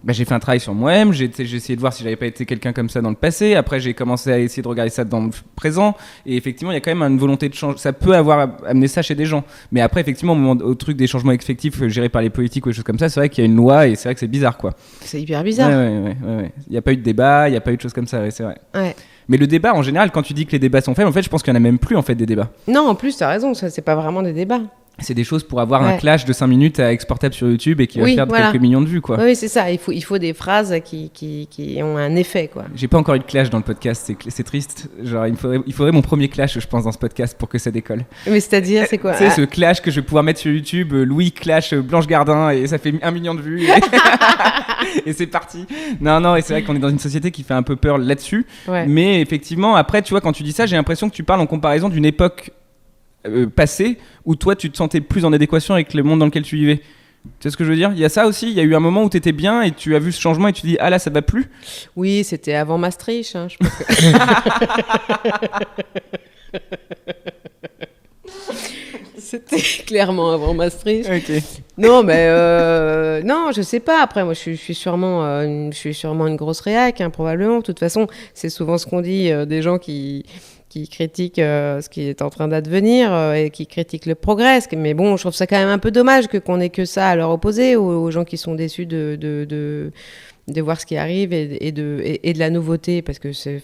j'ai fait un travail sur moi-même, j'ai essayé de voir si j'avais pas été quelqu'un comme ça dans le passé. Après, j'ai commencé à essayer de regarder ça dans le présent. Et effectivement, il y a quand même une volonté de changer. Ça peut avoir amené ça chez des gens. Mais après, effectivement, au truc des changements effectifs gérés par les politiques ou des choses comme ça, c'est vrai qu'il y a une loi et c'est vrai que c'est bizarre, quoi. C'est hyper bizarre. Ouais. Il n'y a pas eu de débat, il n'y a pas eu de choses comme ça, c'est vrai. Ouais. Mais le débat, en général, quand tu dis que les débats sont faibles, en fait, je pense qu'il n'y en a même plus, en fait, des débats. Non, en plus, t'as raison, ça, c'est pas vraiment des débats. C'est des choses pour avoir un clash de 5 minutes exportable sur YouTube et qui va faire quelques millions de vues, quoi. Oui, c'est ça. Il faut des phrases qui ont un effet, quoi. J'ai pas encore eu de clash dans le podcast, c'est triste. Genre, il faudrait mon premier clash, je pense, dans ce podcast pour que ça décolle. Mais c'est-à-dire, c'est quoi? C'est ce clash que je vais pouvoir mettre sur YouTube, Louis clash Blanche Gardin, et ça fait 1 million de vues. Et c'est parti. Non, et c'est vrai qu'on est dans une société qui fait un peu peur là-dessus. Ouais. Mais effectivement, après, tu vois, quand tu dis ça, j'ai l'impression que tu parles en comparaison d'une époque passé où toi tu te sentais plus en adéquation avec le monde dans lequel tu vivais. Tu sais ce que je veux dire? Il y a ça aussi, il y a eu un moment où tu étais bien et tu as vu ce changement et tu te dis ah là ça va plus. Oui, c'était avant Maastricht, je pense que... C'était clairement avant Maastricht. Okay. Non, mais non, je sais pas. Après, moi, je suis sûrement une grosse réac, hein, probablement. De toute façon, c'est souvent ce qu'on dit des gens qui critiquent ce qui est en train d'advenir et qui critiquent le progrès. Mais bon, je trouve ça quand même un peu dommage qu'on ait que ça à leur opposer, aux gens qui sont déçus de voir ce qui arrive et de la nouveauté, parce que c'est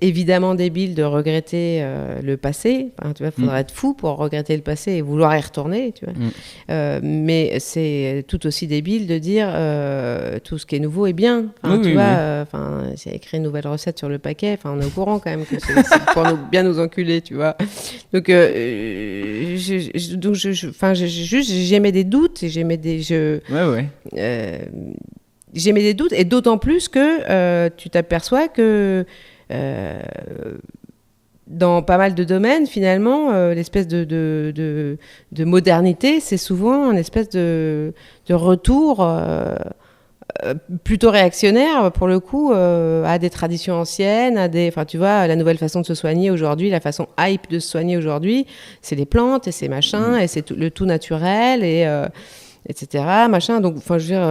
évidemment débile de regretter le passé. Enfin, tu vois, faudrait être fou pour regretter le passé et vouloir y retourner, tu vois. Mais c'est tout aussi débile de dire tout ce qui est nouveau est bien. Enfin, tu vois, c'est écrit une nouvelle recette sur le paquet. Enfin, on est au courant quand même que c'est pour bien nous enculer, tu vois. Donc, j'émets des doutes et j'émets des doutes, et d'autant plus que tu t'aperçois que dans pas mal de domaines, finalement, l'espèce de modernité, c'est souvent une espèce de retour plutôt réactionnaire, pour le coup, à des traditions anciennes, enfin, tu vois, la nouvelle façon de se soigner aujourd'hui, la façon hype de se soigner aujourd'hui, c'est les plantes et c'est machin, et c'est le tout naturel, et... etc., machin. Donc, enfin, je veux dire,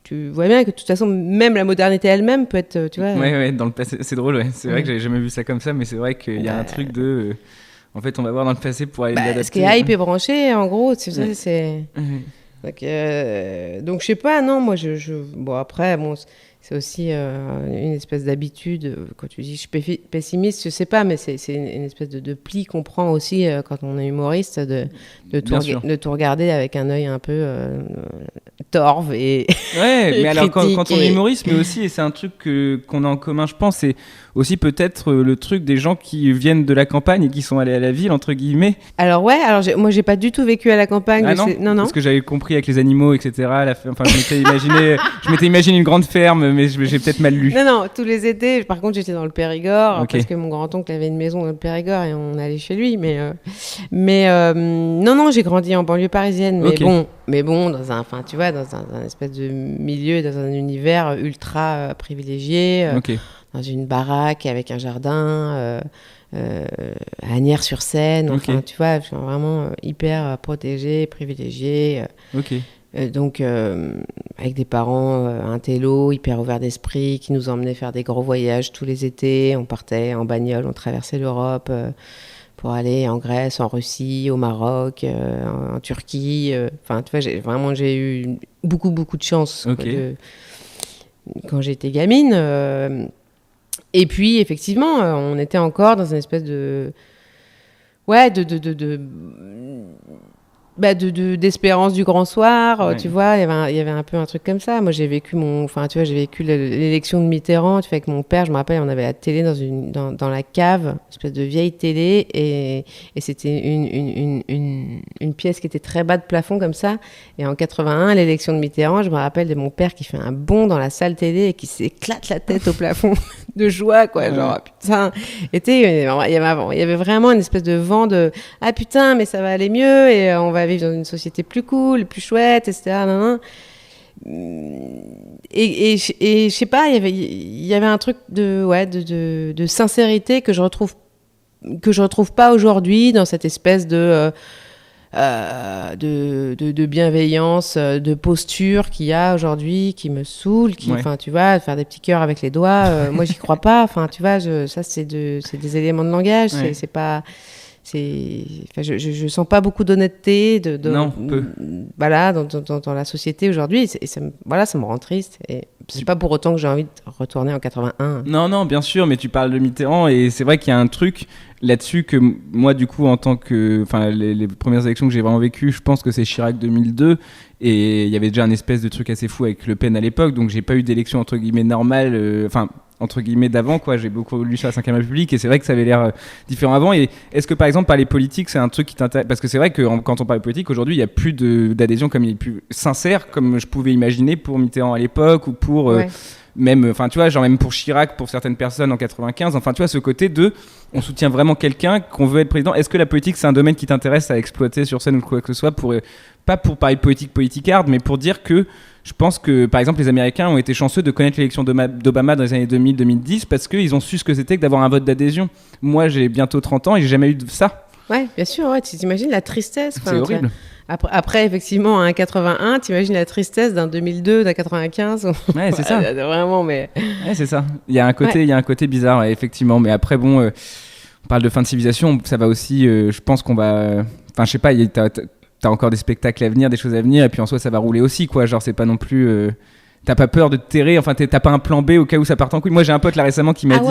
tu vois bien que de toute façon, même la modernité elle-même peut être, tu vois... Ouais, dans le passé, c'est drôle, ouais. C'est vrai que j'avais jamais vu ça comme ça, mais c'est vrai qu'il y a un truc de... en fait, on va voir dans le passé pour aller l'adapter. Ce qui est hype et branché, en gros, tu sais, c'est... Donc, je sais pas, non, moi, bon, après, bon... C'est aussi une espèce d'habitude, quand tu dis je suis pessimiste, je sais pas, mais c'est une espèce de pli qu'on prend aussi quand on est humoriste, de tout regarder avec un œil un peu torve et ouais, et mais alors quand on est humoriste, mais et... aussi, et c'est un truc qu'on a en commun, je pense, c'est aussi peut-être le truc des gens qui viennent de la campagne et qui sont allés à la ville, entre guillemets. Alors ouais, moi j'ai pas du tout vécu à la campagne. Ah non, parce que j'avais compris avec les animaux, etc. Enfin, je m'étais imaginé une grande ferme, mais j'ai peut-être mal lu. Non, tous les étés, par contre j'étais dans le Périgord, parce que mon grand-oncle avait une maison dans le Périgord et on allait chez lui, non, j'ai grandi en banlieue parisienne, mais bon, dans un espèce de milieu, dans un univers ultra privilégié, dans une baraque avec un jardin, à Agnières-sur-Seine, enfin, tu vois, vraiment hyper protégé, privilégié. Donc, avec des parents intello, hyper ouverts d'esprit, qui nous emmenaient faire des gros voyages tous les étés. On partait en bagnole, on traversait l'Europe pour aller en Grèce, en Russie, au Maroc, en Turquie. Enfin, tu vois, j'ai eu beaucoup de chance quand j'étais gamine. Et puis, effectivement, on était encore dans une espèce de... Ouais, d'espérance du grand soir, tu vois, il y avait un peu un truc comme ça. Moi, j'ai vécu l'élection de Mitterrand, tu vois, avec mon père, je me rappelle, on avait la télé dans la cave, une espèce de vieille télé, et c'était une pièce qui était très bas de plafond comme ça. Et en 81, l'élection de Mitterrand, je me rappelle de mon père qui fait un bond dans la salle télé et qui s'éclate la tête au plafond de joie, quoi, genre, putain. Il y avait vraiment une espèce de vent de « Ah putain, mais ça va aller mieux et on va vivre dans une société plus cool, plus chouette, etc. » Et je sais pas, il y avait un truc de sincérité que je retrouve pas aujourd'hui dans cette espèce de bienveillance, de posture qu'il y a aujourd'hui, qui me saoule, enfin, tu vois, faire des petits cœurs avec les doigts, moi j'y crois pas, enfin, tu vois, ça c'est des éléments de langage, c'est pas, je sens pas beaucoup d'honnêteté, non, peu. Voilà, dans la société aujourd'hui, et ça me rend triste, et c'est pas pour autant que j'ai envie de retourner en 81. Non, bien sûr, mais tu parles de Mitterrand, et c'est vrai qu'il y a un truc là-dessus que moi, du coup, en tant que... Enfin, les premières élections que j'ai vraiment vécues, je pense que c'est Chirac 2002, et il y avait déjà un espèce de truc assez fou avec Le Pen à l'époque, donc j'ai pas eu d'élection, entre guillemets, normale, entre guillemets d'avant, quoi. J'ai beaucoup lu sur la 5e République, et c'est vrai que ça avait l'air différent avant. Et est-ce que, par exemple, parler politique, c'est un truc qui t'intéresse? Parce que c'est vrai que quand on parle politique, aujourd'hui, il n'y a plus d'adhésion comme il est plus sincère, comme je pouvais imaginer pour Mitterrand à l'époque, ou pour... même, enfin, tu vois, genre même pour Chirac, pour certaines personnes en 95, enfin, tu vois, ce côté de, on soutient vraiment quelqu'un, qu'on veut être président. Est-ce que la politique, c'est un domaine qui t'intéresse à exploiter sur scène ou quoi que ce soit, pas pour parler de politique-hard, mais pour dire que je pense que, par exemple, les Américains ont été chanceux de connaître l'élection d'Obama dans les années 2000-2010 parce qu'ils ont su ce que c'était que d'avoir un vote d'adhésion. Moi, j'ai bientôt 30 ans et j'ai jamais eu de ça. Ouais, bien sûr, ouais, tu t'imagines la tristesse. C'est horrible. Après, effectivement, un 81, t'imagines la tristesse d'un 2002, d'un 95. Ouais, c'est ça. Vraiment, mais... Ouais, c'est ça. Il y a un côté bizarre, ouais, effectivement. Mais après, bon, on parle de fin de civilisation, ça va aussi... je pense qu'on va... Enfin, je sais pas, t'as encore des spectacles à venir, des choses à venir, et puis en soi, ça va rouler aussi, quoi. Genre, c'est pas non plus... T'as pas peur de te terrer, enfin t'as pas un plan B au cas où ça part en couille. Moi, j'ai un pote là récemment qui m'a dit...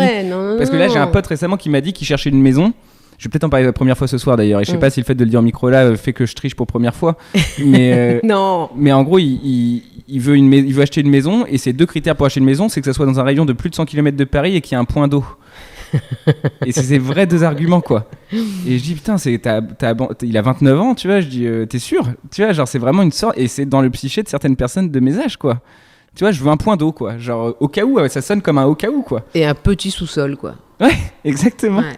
Parce que là, j'ai un pote récemment qui m'a dit qu'il cherchait une maison. Je vais peut-être en parler la première fois ce soir d'ailleurs, et je sais pas si le fait de le dire en micro là fait que je triche pour première fois, mais non. Mais en gros, il veut acheter une maison, et ses 2 critères pour acheter une maison, c'est que ça soit dans un rayon de plus de 100 km de Paris et qu'il y ait un point d'eau. Et c'est ces vrais 2 arguments, quoi. Et je dis putain, il a 29 ans, tu vois, je dis t'es sûr, tu vois, genre c'est vraiment une sorte, et c'est dans le psyché de certaines personnes de mes âges, quoi. Tu vois, je veux un point d'eau, quoi, genre au cas où, ça sonne comme un au cas où, quoi. Et un petit sous-sol, quoi. Ouais, exactement. Ouais,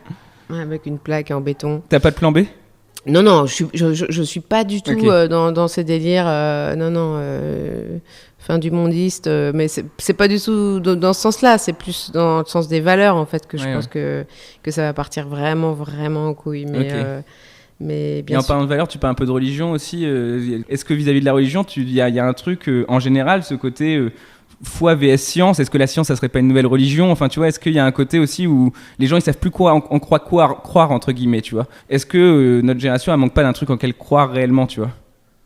avec une plaque en béton. T'as pas de plan B ? Non, je suis pas du tout dans ces délires. Fin du mondiste, mais c'est pas du tout dans ce sens-là. C'est plus dans le sens des valeurs en fait que je pense que ça va partir vraiment en couille. Mais bien et en sûr. parlant de valeurs, tu parles un peu de religion aussi. Est-ce que vis-à-vis de la religion, il y a un truc en général, ce côté foi vs science, est-ce que la science ça serait pas une nouvelle religion? Enfin, tu vois, est-ce qu'il y a un côté aussi où les gens ils savent plus quoi croire entre guillemets, tu vois? Est-ce que notre génération elle manque pas d'un truc en quel croire réellement, tu vois?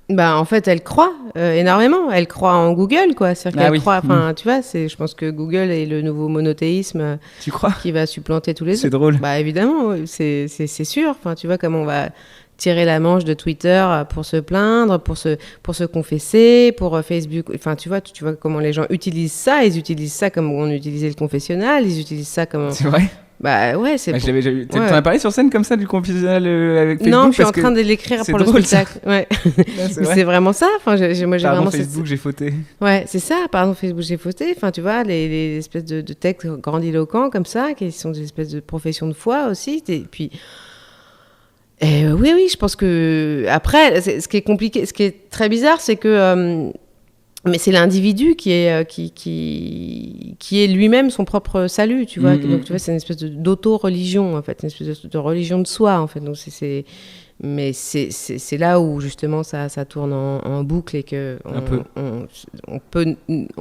Bah en fait elle croit énormément, elle croit en Google, quoi, c'est-à-dire qu'elle croit, enfin tu vois, je pense que Google est le nouveau monothéisme tu crois qui va supplanter tous les autres. C'est drôle. Bah évidemment, c'est sûr, enfin tu vois comment on va tirer la manche de Twitter pour se plaindre, pour se confesser, pour Facebook, enfin tu vois comment les gens utilisent ça, ils utilisent ça comme on utilisait le confessionnal, ils utilisent ça comme... C'est vrai? Bah ouais, c'est... je l'avais déjà vu. T'en as parlé sur scène comme ça du confessionnal avec Facebook? Non, je suis en train de l'écrire pour le spectacle. Ouais. C'est vraiment ça. Enfin, moi, j'ai vraiment Facebook, j'ai fauté. Ouais, c'est ça. Pardon, Facebook, j'ai fauté. Enfin, tu vois, les espèces de textes grandiloquents comme ça, qui sont des espèces de professions de foi aussi. Et puis... oui, je pense que... Après, ce qui est compliqué, ce qui est très bizarre, c'est que... mais c'est l'individu qui est lui-même son propre salut, tu vois. Donc, tu vois, c'est une espèce d'auto-religion, en fait, une espèce de religion de soi, en fait. Donc, mais c'est là où, justement, ça tourne en boucle et que on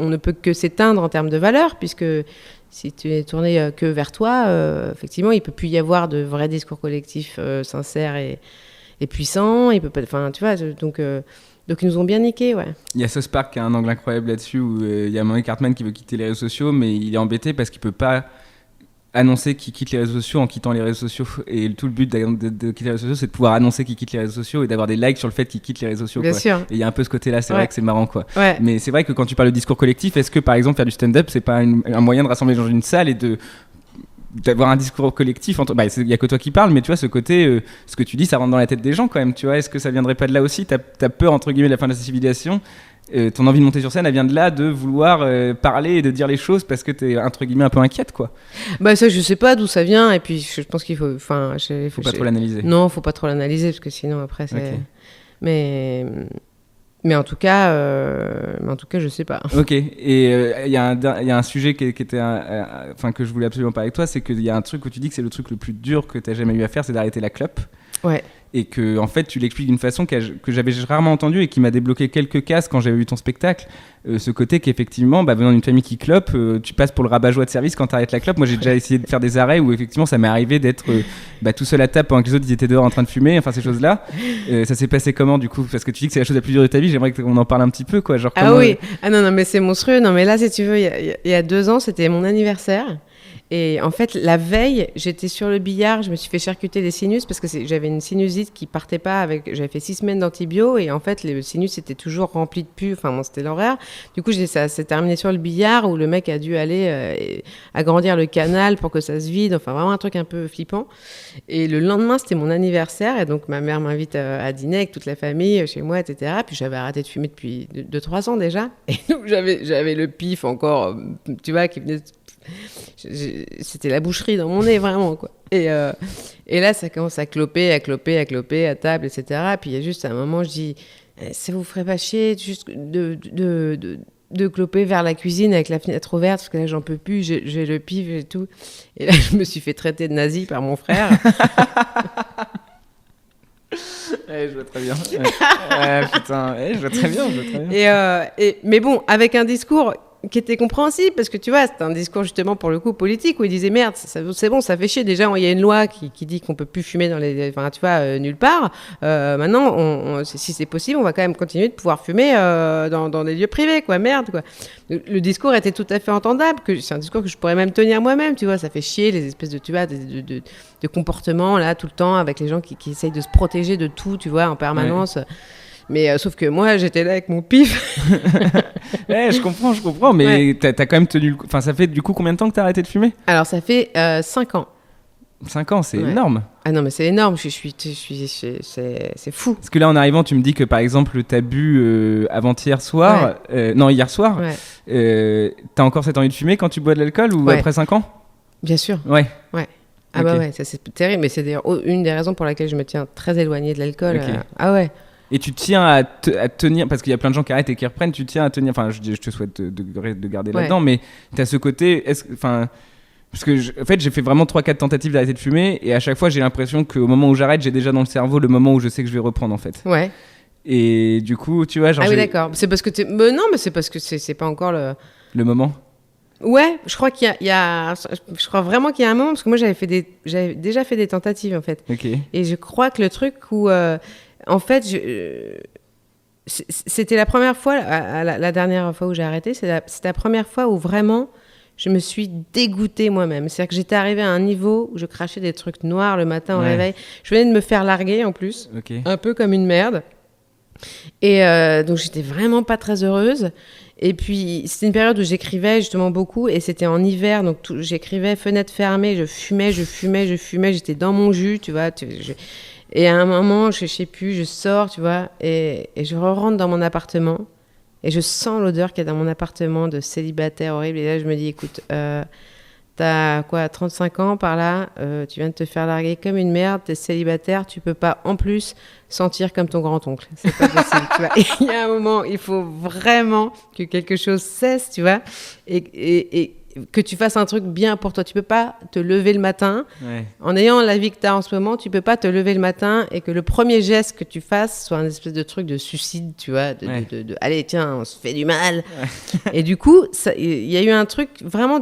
ne peut que s'éteindre en termes de valeurs, puisque si tu es tourné que vers toi, effectivement, il ne peut plus y avoir de vrais discours collectifs sincères et puissants. Il peut pas, enfin, tu vois, donc ils nous ont bien niqués, ouais. Il y a South Park qui a un angle incroyable là-dessus où il y a Mike Hartman qui veut quitter les réseaux sociaux, mais il est embêté parce qu'il peut pas annoncer qu'il quitte les réseaux sociaux en quittant les réseaux sociaux. Et tout le but de quitter les réseaux sociaux, c'est de pouvoir annoncer qu'il quitte les réseaux sociaux et d'avoir des likes sur le fait qu'il quitte les réseaux sociaux. Bien sûr. Et il y a un peu ce côté-là, c'est vrai que c'est marrant, quoi. Ouais. Mais c'est vrai que quand tu parles de discours collectif, est-ce que par exemple faire du stand-up, c'est pas un moyen de rassembler dans une salle et d'avoir un discours collectif il y a que toi qui parles, mais tu vois ce côté, ce que tu dis, ça rentre dans la tête des gens quand même, tu vois. Est-ce que ça viendrait pas de là aussi? T'as peur entre guillemets de la fin de la civilisation? Ton envie de monter sur scène, elle vient de là, de vouloir parler et de dire les choses parce que t'es entre guillemets un peu inquiète, quoi. Bah ça, je sais pas d'où ça vient, et puis je pense qu'il faut, faut pas trop l'analyser. Non, faut pas trop l'analyser parce que sinon après c'est. Okay. Mais en tout cas, je sais pas. Ok. Et il y a un sujet qui était, que je voulais absolument parler avec toi, c'est qu'il y a un truc où tu dis que c'est le truc le plus dur que t'as jamais eu à faire, c'est d'arrêter la clope. Ouais. Et que en fait tu l'expliques d'une façon que j'avais rarement entendue et qui m'a débloqué quelques cases quand j'avais vu ton spectacle, ce côté qu'effectivement venant d'une famille qui clope, tu passes pour le rabat-joie de service quand t'arrêtes la clope. Moi j'ai déjà essayé de faire des arrêts où effectivement ça m'est arrivé d'être tout seul à table pendant que les autres ils étaient dehors en train de fumer, enfin ces choses là. Ça s'est passé comment du coup, parce que tu dis que c'est la chose la plus dure de ta vie, j'aimerais qu'on en parle un petit peu, quoi, genre comment... oui, non mais c'est monstrueux. Non mais là si tu veux, il y a 2 ans c'était mon anniversaire. Et en fait, la veille, j'étais sur le billard, je me suis fait charcuter les sinus parce que j'avais une sinusite qui partait pas j'avais fait 6 semaines d'antibio et en fait, les sinus étaient toujours remplis de pus, c'était l'horaire. Du coup, ça s'est terminé sur le billard où le mec a dû aller agrandir le canal pour que ça se vide, vraiment un truc un peu flippant. Et le lendemain, c'était mon anniversaire et donc ma mère m'invite à dîner avec toute la famille chez moi, etc. Puis j'avais arrêté de fumer depuis 2-3 ans déjà. Et donc, j'avais le pif encore, tu vois, qui venait... C'était la boucherie dans mon nez, vraiment, quoi. Et là, ça commence à cloper, à table, etc. Puis il y a juste un moment, je dis, ça vous ferait pas chier juste de cloper vers la cuisine avec la fenêtre ouverte, parce que là, j'en peux plus, j'ai le pif et tout. Et là, je me suis fait traiter de nazi par mon frère. Je vois très bien. Je vois très bien. Mais bon, avec un discours qui était compréhensible, parce que tu vois, c'était un discours justement pour le coup politique où il disait merde, c'est bon, ça fait chier. Déjà, il y a une loi qui dit qu'on peut plus fumer dans nulle part. Maintenant, si c'est possible, on va quand même continuer de pouvoir fumer dans des lieux privés, quoi. Merde, quoi. Le discours était tout à fait entendable. C'est un discours que je pourrais même tenir moi-même, tu vois. Ça fait chier les espèces de comportements là tout le temps avec les gens qui essayent de se protéger de tout, tu vois, en permanence. Ouais. Mais sauf que moi, j'étais là avec mon pif. Je comprends, mais t'as quand même tenu... Enfin, ça fait du coup combien de temps que t'as arrêté de fumer ? Alors, ça fait 5 ans. 5 ans, c'est énorme. Ah non, mais c'est énorme, c'est fou. Parce que là, en arrivant, tu me dis que, par exemple, t'as bu avant-hier soir, hier soir, t'as encore cette envie de fumer quand tu bois de l'alcool ou après 5 ans ? Bien sûr. Ouais. Ah okay. Ça c'est terrible, mais c'est d'ailleurs une des raisons pour laquelle je me tiens très éloignée de l'alcool. Okay. Et tu tiens à tenir, parce qu'il y a plein de gens qui arrêtent et qui reprennent, tu tiens à tenir, enfin je te souhaite de garder là-dedans, mais tu as ce côté, parce que en fait j'ai fait vraiment 3-4 tentatives d'arrêter de fumer et à chaque fois j'ai l'impression qu'au moment où j'arrête, j'ai déjà dans le cerveau le moment où je sais que je vais reprendre en fait. Ouais. Et du coup, tu vois, genre... Ah oui, d'accord. C'est parce que non, mais c'est parce que c'est pas encore le moment. Ouais, je crois je crois vraiment qu'il y a un moment, parce que moi j'avais déjà fait des tentatives en fait. Okay. Et je crois que le truc où... en fait, c'était la première fois, la dernière fois où j'ai arrêté, c'était la première fois où vraiment je me suis dégoûtée moi-même. C'est-à-dire que j'étais arrivée à un niveau où je crachais des trucs noirs le matin au réveil. Je venais de me faire larguer en plus, un peu comme une merde. Et donc j'étais vraiment pas très heureuse. Et puis c'était une période où j'écrivais justement beaucoup et c'était en hiver, donc j'écrivais fenêtre fermée, je fumais, j'étais dans mon jus, tu vois. Et à un moment, je sais plus, je sors, tu vois, et je rentre dans mon appartement et je sens l'odeur qu'il y a dans mon appartement de célibataire horrible. Et là, je me dis, écoute, t'as 35 ans par là, tu viens de te faire larguer comme une merde, t'es célibataire, tu peux pas en plus sentir comme ton grand-oncle. C'est pas possible, tu vois. Il y a un moment, il faut vraiment que quelque chose cesse, tu vois, et que tu fasses un truc bien pour toi. Tu peux pas te lever le matin en ayant la vie que tu as en ce moment. Tu peux pas te lever le matin et que le premier geste que tu fasses soit un espèce de truc de suicide, tu vois, de allez tiens, on se fait du mal. Et du coup, il y a eu un truc vraiment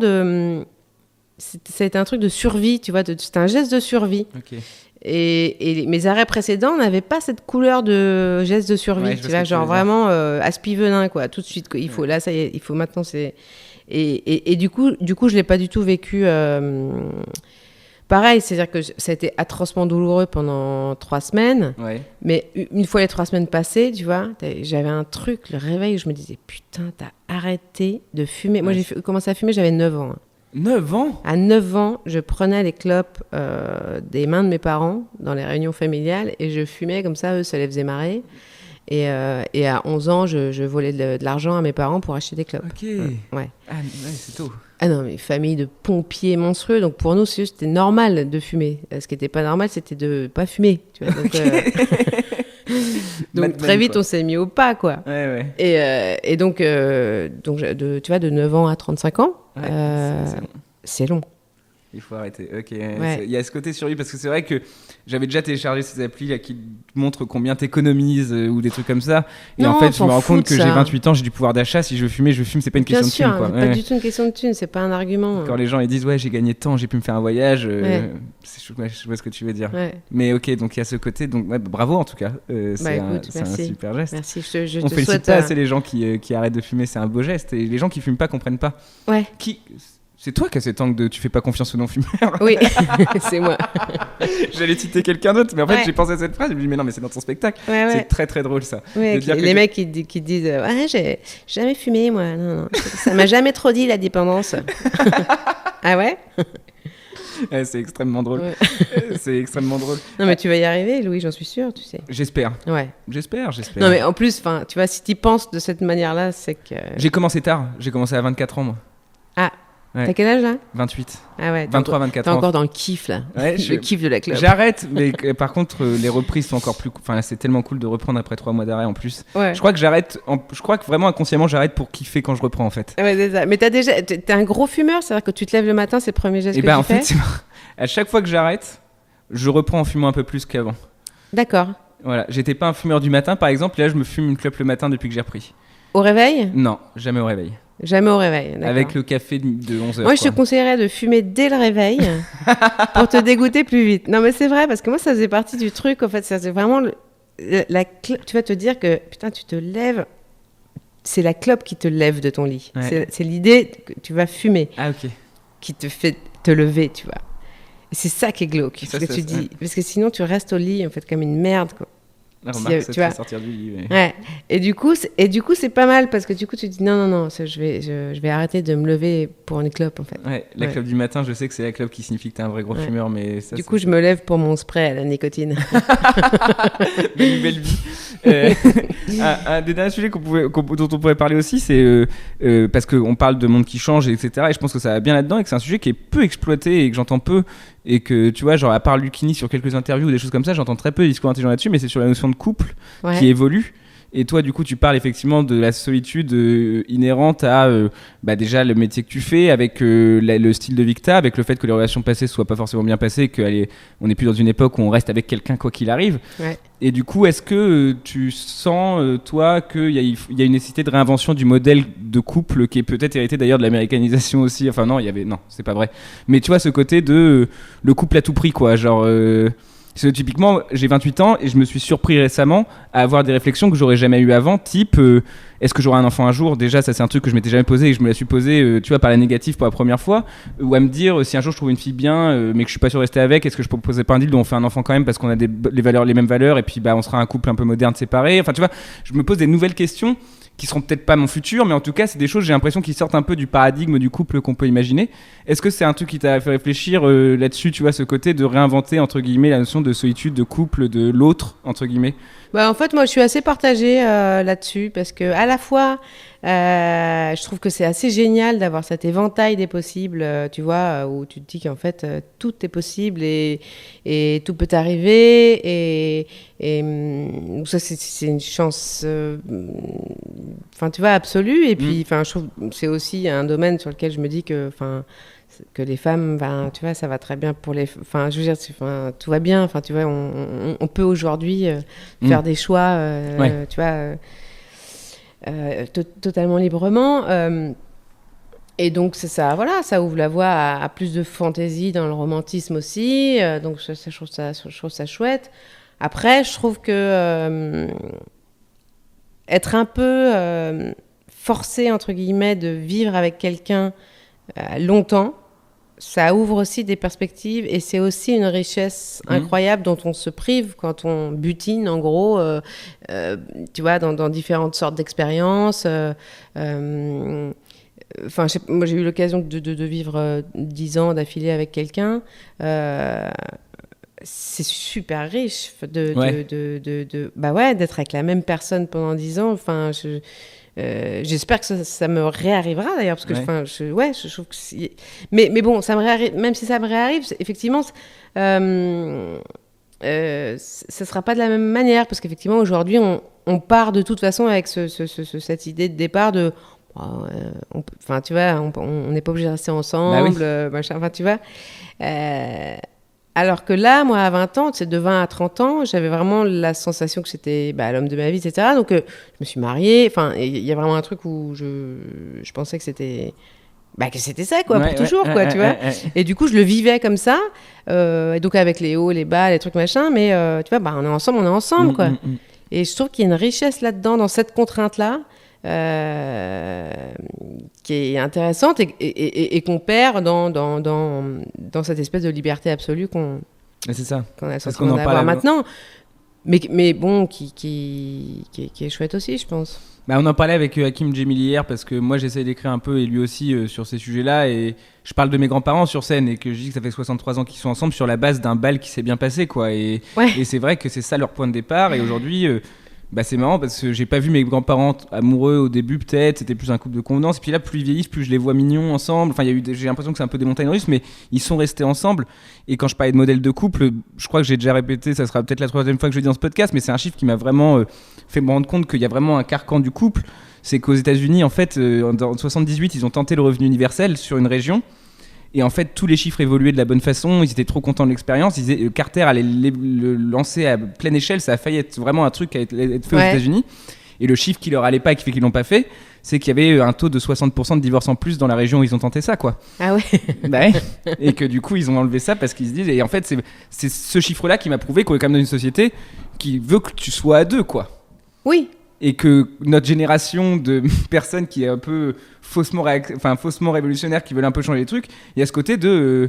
ça a été un truc de survie, tu vois, c'était un geste de survie. Et mes arrêts précédents n'avaient pas cette couleur de geste de survie, tu vois, genre vraiment aspi-venin, quoi, tout de suite. Quoi. Il faut, là, ça y est, il faut maintenant, c'est... Et du coup, je l'ai pas du tout vécu pareil, c'est-à-dire que ça a été atrocement douloureux pendant 3 semaines. Ouais. Mais une fois les 3 semaines passées, tu vois, j'avais un truc, le réveil, où je me disais, putain, t'as arrêté de fumer. Moi, j'ai commencé à fumer, j'avais 9 ans. 9 ans ? À 9 ans, je prenais les clopes des mains de mes parents dans les réunions familiales et je fumais comme ça, eux, ça les faisait marrer. Et à 11 ans, je volais de l'argent à mes parents pour acheter des clopes. Ok. Ouais. Ah, ouais, c'est tôt. Ah non, mais famille de pompiers monstrueux. Donc pour nous, c'était normal de fumer. Ce qui n'était pas normal, c'était de ne pas fumer. Tu vois, donc très vite, on s'est mis au pas, quoi. Ouais, ouais. Et donc tu vois, de 9 ans à 35 ans, c'est long. Il faut arrêter. Ok. Ouais. Il y a ce côté sur lui parce que c'est vrai que j'avais déjà téléchargé ces applis là, qui montrent combien t'économises ou des trucs comme ça. Et non, en fait, je me rends compte que ça. j'ai 28 ans, j'ai du pouvoir d'achat. Si je veux fumer, je fume. C'est pas une question de thune. Bien sûr, pas du tout une question de thune. C'est pas un argument. Quand les gens ils disent ouais, j'ai gagné de temps, j'ai pu me faire un voyage. Je vois ce que tu veux dire. Ouais. Mais ok, donc il y a ce côté. Donc bravo en tout cas. C'est un super geste. Merci. On félicite pas assez les gens qui arrêtent de fumer. C'est un beau geste. Et les gens qui fument pas comprennent pas. Ouais. C'est toi qui as cet angle de tu fais pas confiance aux non-fumeurs. Oui, c'est moi. J'allais citer quelqu'un d'autre, mais en fait j'ai pensé à cette phrase, je me dis mais non mais c'est dans ton spectacle. Ouais. C'est très très drôle ça. Ouais, les mecs qui disent ouais, j'ai jamais fumé moi, non. Ça m'a jamais trop dit la dépendance. Ah ouais. Ouais, c'est extrêmement drôle. Ouais. C'est extrêmement drôle. Non mais tu vas y arriver Louis, j'en suis sûre, tu sais. J'espère. Ouais. J'espère. Non mais en plus, tu vois, si tu penses de cette manière-là, c'est que... J'ai commencé tard, j'ai commencé à 24 ans moi. Ah. Ouais. T'as quel âge là ? 28. Ah ouais. 23, 24 ans. T'es encore dans le kiff là. Ouais, le kiff de la clope. J'arrête, mais par contre les reprises sont encore plus. Enfin, c'est tellement cool de reprendre après 3 mois d'arrêt en plus. Ouais. Je crois que j'arrête. Je crois que vraiment inconsciemment j'arrête pour kiffer quand je reprends en fait. Ouais, c'est ça. Mais t'es un gros fumeur, c'est-à-dire que tu te lèves le matin, c'est le premier geste que tu fais. En fait, à chaque fois que j'arrête, je reprends en fumant un peu plus qu'avant. D'accord. Voilà, j'étais pas un fumeur du matin par exemple, là je me fume une clope le matin depuis que j'ai repris. Au réveil ? Non, jamais au réveil. Jamais au réveil, d'accord. Avec le café de 11h. Moi, je te conseillerais de fumer dès le réveil pour te dégoûter plus vite. Non, mais c'est vrai, parce que moi, ça faisait partie du truc, en fait. C'est vraiment... tu vas te dire que, putain, tu te lèves... C'est la clope qui te lève de ton lit. Ouais. C'est l'idée que tu vas fumer. Ah, ok. Qui te fait te lever, tu vois. Et c'est ça qui est glauque. Parce que sinon, tu restes au lit, en fait, comme une merde, quoi. La remarque, ça te fait sortir du lit. Mais... Ouais. Et du coup, c'est pas mal parce que du coup, tu te dis non, je vais arrêter de me lever pour une clope en fait. Ouais, la clope du matin, je sais que c'est la clope qui signifie que t'es un vrai gros fumeur, mais ça. Du coup, je me lève pour mon spray à la nicotine. Une belle vie. Un des derniers sujets dont on pourrait parler aussi, c'est parce qu'on parle de monde qui change, etc. Et je pense que ça va bien là-dedans et que c'est un sujet qui est peu exploité et que j'entends peu. Et que tu vois, genre à part Lucchini sur quelques interviews ou des choses comme ça, j'entends très peu de discours intelligents là-dessus, mais c'est sur la notion de couple qui évolue. Et toi, du coup, tu parles effectivement de la solitude inhérente à déjà le métier que tu fais, avec le style de vie que t'as, avec le fait que les relations passées soient pas forcément bien passées, qu'on n'est plus dans une époque où on reste avec quelqu'un quoi qu'il arrive. Ouais. Et du coup, est-ce que tu sens, toi, qu'il y a une nécessité de réinvention du modèle de couple qui est peut-être hérité d'ailleurs de l'américanisation aussi. Enfin non, c'est pas vrai. Mais tu vois, ce côté de le couple à tout prix, quoi. Genre... typiquement, j'ai 28 ans et je me suis surpris récemment à avoir des réflexions que j'aurais jamais eues avant, type est-ce que j'aurai un enfant un jour ? Déjà, ça c'est un truc que je m'étais jamais posé et que je me la suis posé, tu vois, par la négative pour la première fois, ou à me dire si un jour je trouve une fille bien, mais que je suis pas sûr de rester avec, est-ce que je proposerais pas un deal où on fait un enfant quand même parce qu'on a les mêmes valeurs et puis on sera un couple un peu moderne séparé. Enfin, tu vois, je me pose des nouvelles questions qui seront peut-être pas mon futur, mais en tout cas, c'est des choses, j'ai l'impression, qui sortent un peu du paradigme du couple qu'on peut imaginer. Est-ce que c'est un truc qui t'a fait réfléchir là-dessus, tu vois, ce côté de réinventer, entre guillemets, la notion de solitude, de couple, de l'autre, entre guillemets ? En fait, moi, je suis assez partagée là-dessus, parce que à la fois, je trouve que c'est assez génial d'avoir cet éventail des possibles, tu vois, où tu te dis qu'en fait, tout est possible et tout peut arriver, et ça, c'est une chance, tu vois, absolue. Et puis, je trouve que c'est aussi un domaine sur lequel je me dis que les femmes, tu vois, ça va très bien pour les... je veux dire, tout va bien. Tu vois, on peut aujourd'hui faire des choix, tu vois, totalement librement. Et donc, c'est ça, voilà, ça ouvre la voie à plus de fantaisie dans le romantisme aussi. Donc, je trouve ça chouette. Après, je trouve que être un peu forcé, entre guillemets, de vivre avec quelqu'un longtemps, ça ouvre aussi des perspectives et c'est aussi une richesse incroyable dont on se prive quand on butine, en gros, tu vois, dans différentes sortes d'expériences. Enfin, moi, j'ai eu l'occasion de vivre 10 ans d'affilée avec quelqu'un. C'est super riche d'être avec la même personne pendant 10 ans. Enfin, j'espère que ça me réarrivera d'ailleurs, parce que je trouve que mais bon, ça me réarrive, même si ça me réarrive, effectivement, ça sera pas de la même manière, parce qu'effectivement aujourd'hui on part de toute façon avec cette idée de départ de enfin tu vois, on n'est pas obligé de rester ensemble, machin, enfin tu vois. Alors que là, moi, à 20 ans, de 20 à 30 ans, j'avais vraiment la sensation que c'était l'homme de ma vie, etc. Donc, je me suis mariée. Enfin, il y a vraiment un truc où je pensais que c'était ça, quoi, pour toujours, quoi, tu vois. Et du coup, je le vivais comme ça. Et donc, avec les hauts, les bas, les trucs, machin. Mais, tu vois, on est ensemble, quoi. Et je trouve qu'il y a une richesse là-dedans, dans cette contrainte-là, qui est intéressante et qu'on perd dans cette espèce de liberté absolue qu'on a le sentiment d'avoir maintenant, mais bon, qui est chouette aussi, je pense. On en parlait avec Hakim Djemili hier, parce que moi j'essaie d'écrire un peu, et lui aussi, sur ces sujets-là, et je parle de mes grands-parents sur scène, et que je dis que ça fait 63 ans qu'ils sont ensemble sur la base d'un bal qui s'est bien passé, quoi, et c'est vrai que c'est ça leur point de départ, et aujourd'hui c'est marrant parce que j'ai pas vu mes grands-parents amoureux au début, peut-être, c'était plus un couple de convenance, et puis là, plus ils vieillissent, plus je les vois mignons ensemble. Enfin, j'ai l'impression que c'est un peu des montagnes russes, mais ils sont restés ensemble. Et quand je parlais de modèle de couple, je crois que j'ai déjà répété, ça sera peut-être la 3e fois que je le dis dans ce podcast, mais c'est un chiffre qui m'a vraiment fait me rendre compte qu'il y a vraiment un carcan du couple. C'est qu'aux États-Unis, en fait, en 78, ils ont tenté le revenu universel sur une région. Et en fait, tous les chiffres évoluaient de la bonne façon. Ils étaient trop contents de l'expérience. Carter allait le lancer à pleine échelle. Ça a failli être vraiment un truc à être fait aux États-Unis. Et le chiffre qui leur allait pas et qui fait qu'ils l'ont pas fait, c'est qu'il y avait un taux de 60% de divorces en plus dans la région où ils ont tenté ça, quoi. Ah ouais. Et que du coup, ils ont enlevé ça parce qu'ils se disent. Et en fait, c'est ce chiffre-là qui m'a prouvé qu'on est quand même dans une société qui veut que tu sois à deux, quoi. Oui. Et que notre génération de personnes qui est un peu faussement révolutionnaire, qui veulent un peu changer les trucs, il y a ce côté de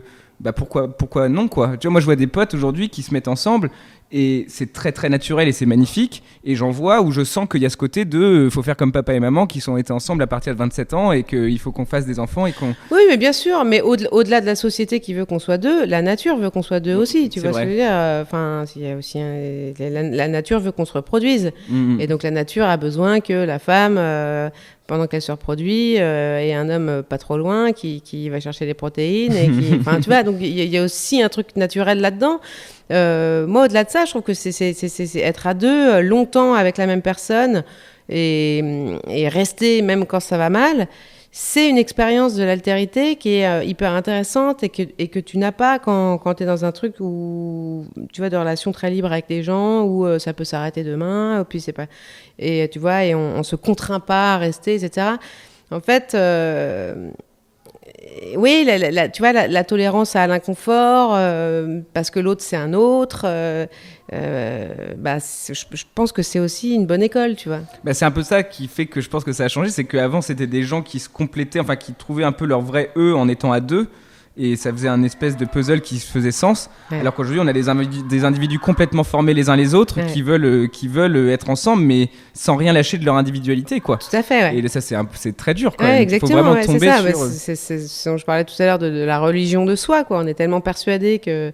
pourquoi non, quoi. Tu vois, moi je vois des potes aujourd'hui qui se mettent ensemble et c'est très très naturel et c'est magnifique, et j'en vois où je sens qu'il y a ce côté de faut faire comme papa et maman qui sont été ensemble à partir de 27 ans et qu'il faut qu'on fasse des enfants et qu'on... Oui, mais bien sûr, mais au-delà de la société qui veut qu'on soit deux, la nature veut qu'on soit deux aussi, tu vois ce que je veux dire. Enfin, il y a aussi la nature veut qu'on se reproduise, et donc la nature a besoin que la femme pendant qu'elle se reproduit et un homme pas trop loin qui va chercher les protéines et qui... Enfin, tu vois, donc il y a aussi un truc naturel là-dedans. Moi, au-delà de ça, je trouve que c'est être à deux longtemps avec la même personne et rester même quand ça va mal. C'est une expérience de l'altérité qui est hyper intéressante et que tu n'as pas quand tu es dans un truc où tu vois, de relations très libres avec les gens, où ça peut s'arrêter demain, puis c'est pas... Et tu vois, et on se contraint pas à rester, etc. En fait, oui, tu vois, la tolérance à l'inconfort, parce que l'autre c'est un autre, je pense que c'est aussi une bonne école, tu vois. C'est un peu ça qui fait que je pense que ça a changé, c'est qu'avant c'était des gens qui se complétaient, enfin qui trouvaient un peu leur vrai eux en étant à deux, et ça faisait un espèce de puzzle qui se faisait sens, alors qu'aujourd'hui on a des individus complètement formés les uns les autres, qui veulent être ensemble mais sans rien lâcher de leur individualité, quoi. Tout à fait, ouais. Et ça c'est très dur, quoi. Ouais, exactement, il faut vraiment tomber sur... C'est dont je parlais tout à l'heure de la religion de soi, quoi. On est tellement persuadés que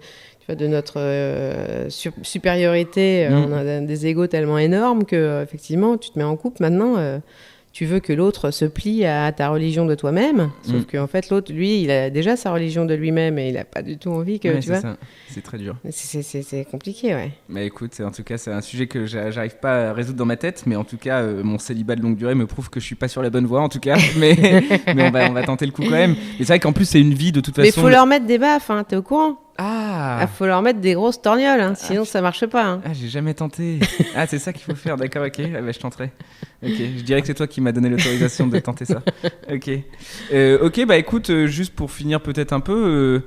de notre supériorité, on a des égos tellement énormes que effectivement tu te mets en couple maintenant, tu veux que l'autre se plie à ta religion de toi-même, sauf qu'en fait l'autre, lui, il a déjà sa religion de lui-même et il a pas du tout envie que tu vois. Ça. C'est très dur. C'est compliqué, ouais. Mais écoute, en tout cas, c'est un sujet que j'arrive pas à résoudre dans ma tête, mais en tout cas, mon célibat de longue durée me prouve que je suis pas sur la bonne voie, en tout cas. Mais on va tenter le coup quand même. Mais c'est vrai qu'en plus, c'est une vie de toute façon. Mais il faut leur mettre des baffes, hein, t'es au courant? Ah, faut leur mettre des grosses torgnoles, hein, sinon ça marche pas. Hein. Ah, j'ai jamais tenté. Ah, c'est ça qu'il faut faire, d'accord, ok. Ah, bah, je tenterai. Ok, je dirais que c'est toi qui m'as donné l'autorisation de tenter ça. Ok. Ok, bah écoute, juste pour finir peut-être un peu,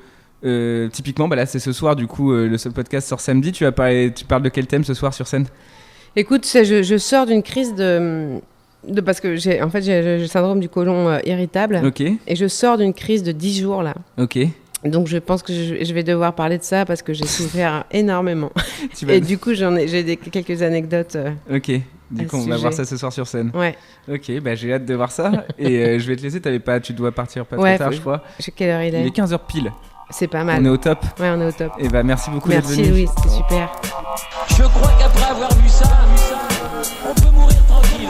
typiquement, bah là c'est ce soir, du coup, le seul podcast sort samedi. Tu parles de quel thème ce soir sur scène ? Écoute, je sors d'une crise parce que j'ai le syndrome du côlon irritable. Ok. Et je sors d'une crise de 10 jours là. Ok. Donc je pense que je vais devoir parler de ça parce que j'ai souffert énormément. Et du coup j'ai quelques anecdotes. Ok. Du coup on va voir ça ce soir sur scène. Ouais. Ok, bah j'ai hâte de voir ça. Et je vais te laisser, tu dois partir pas trop tard je crois. Je sais quelle heure il est. Il est 15h pile. C'est pas mal. On est au top. Ouais, on est au top. Et bah merci beaucoup d'être venu. Merci Louis, c'était super. Je crois qu'après avoir vu ça, on peut mourir tranquille.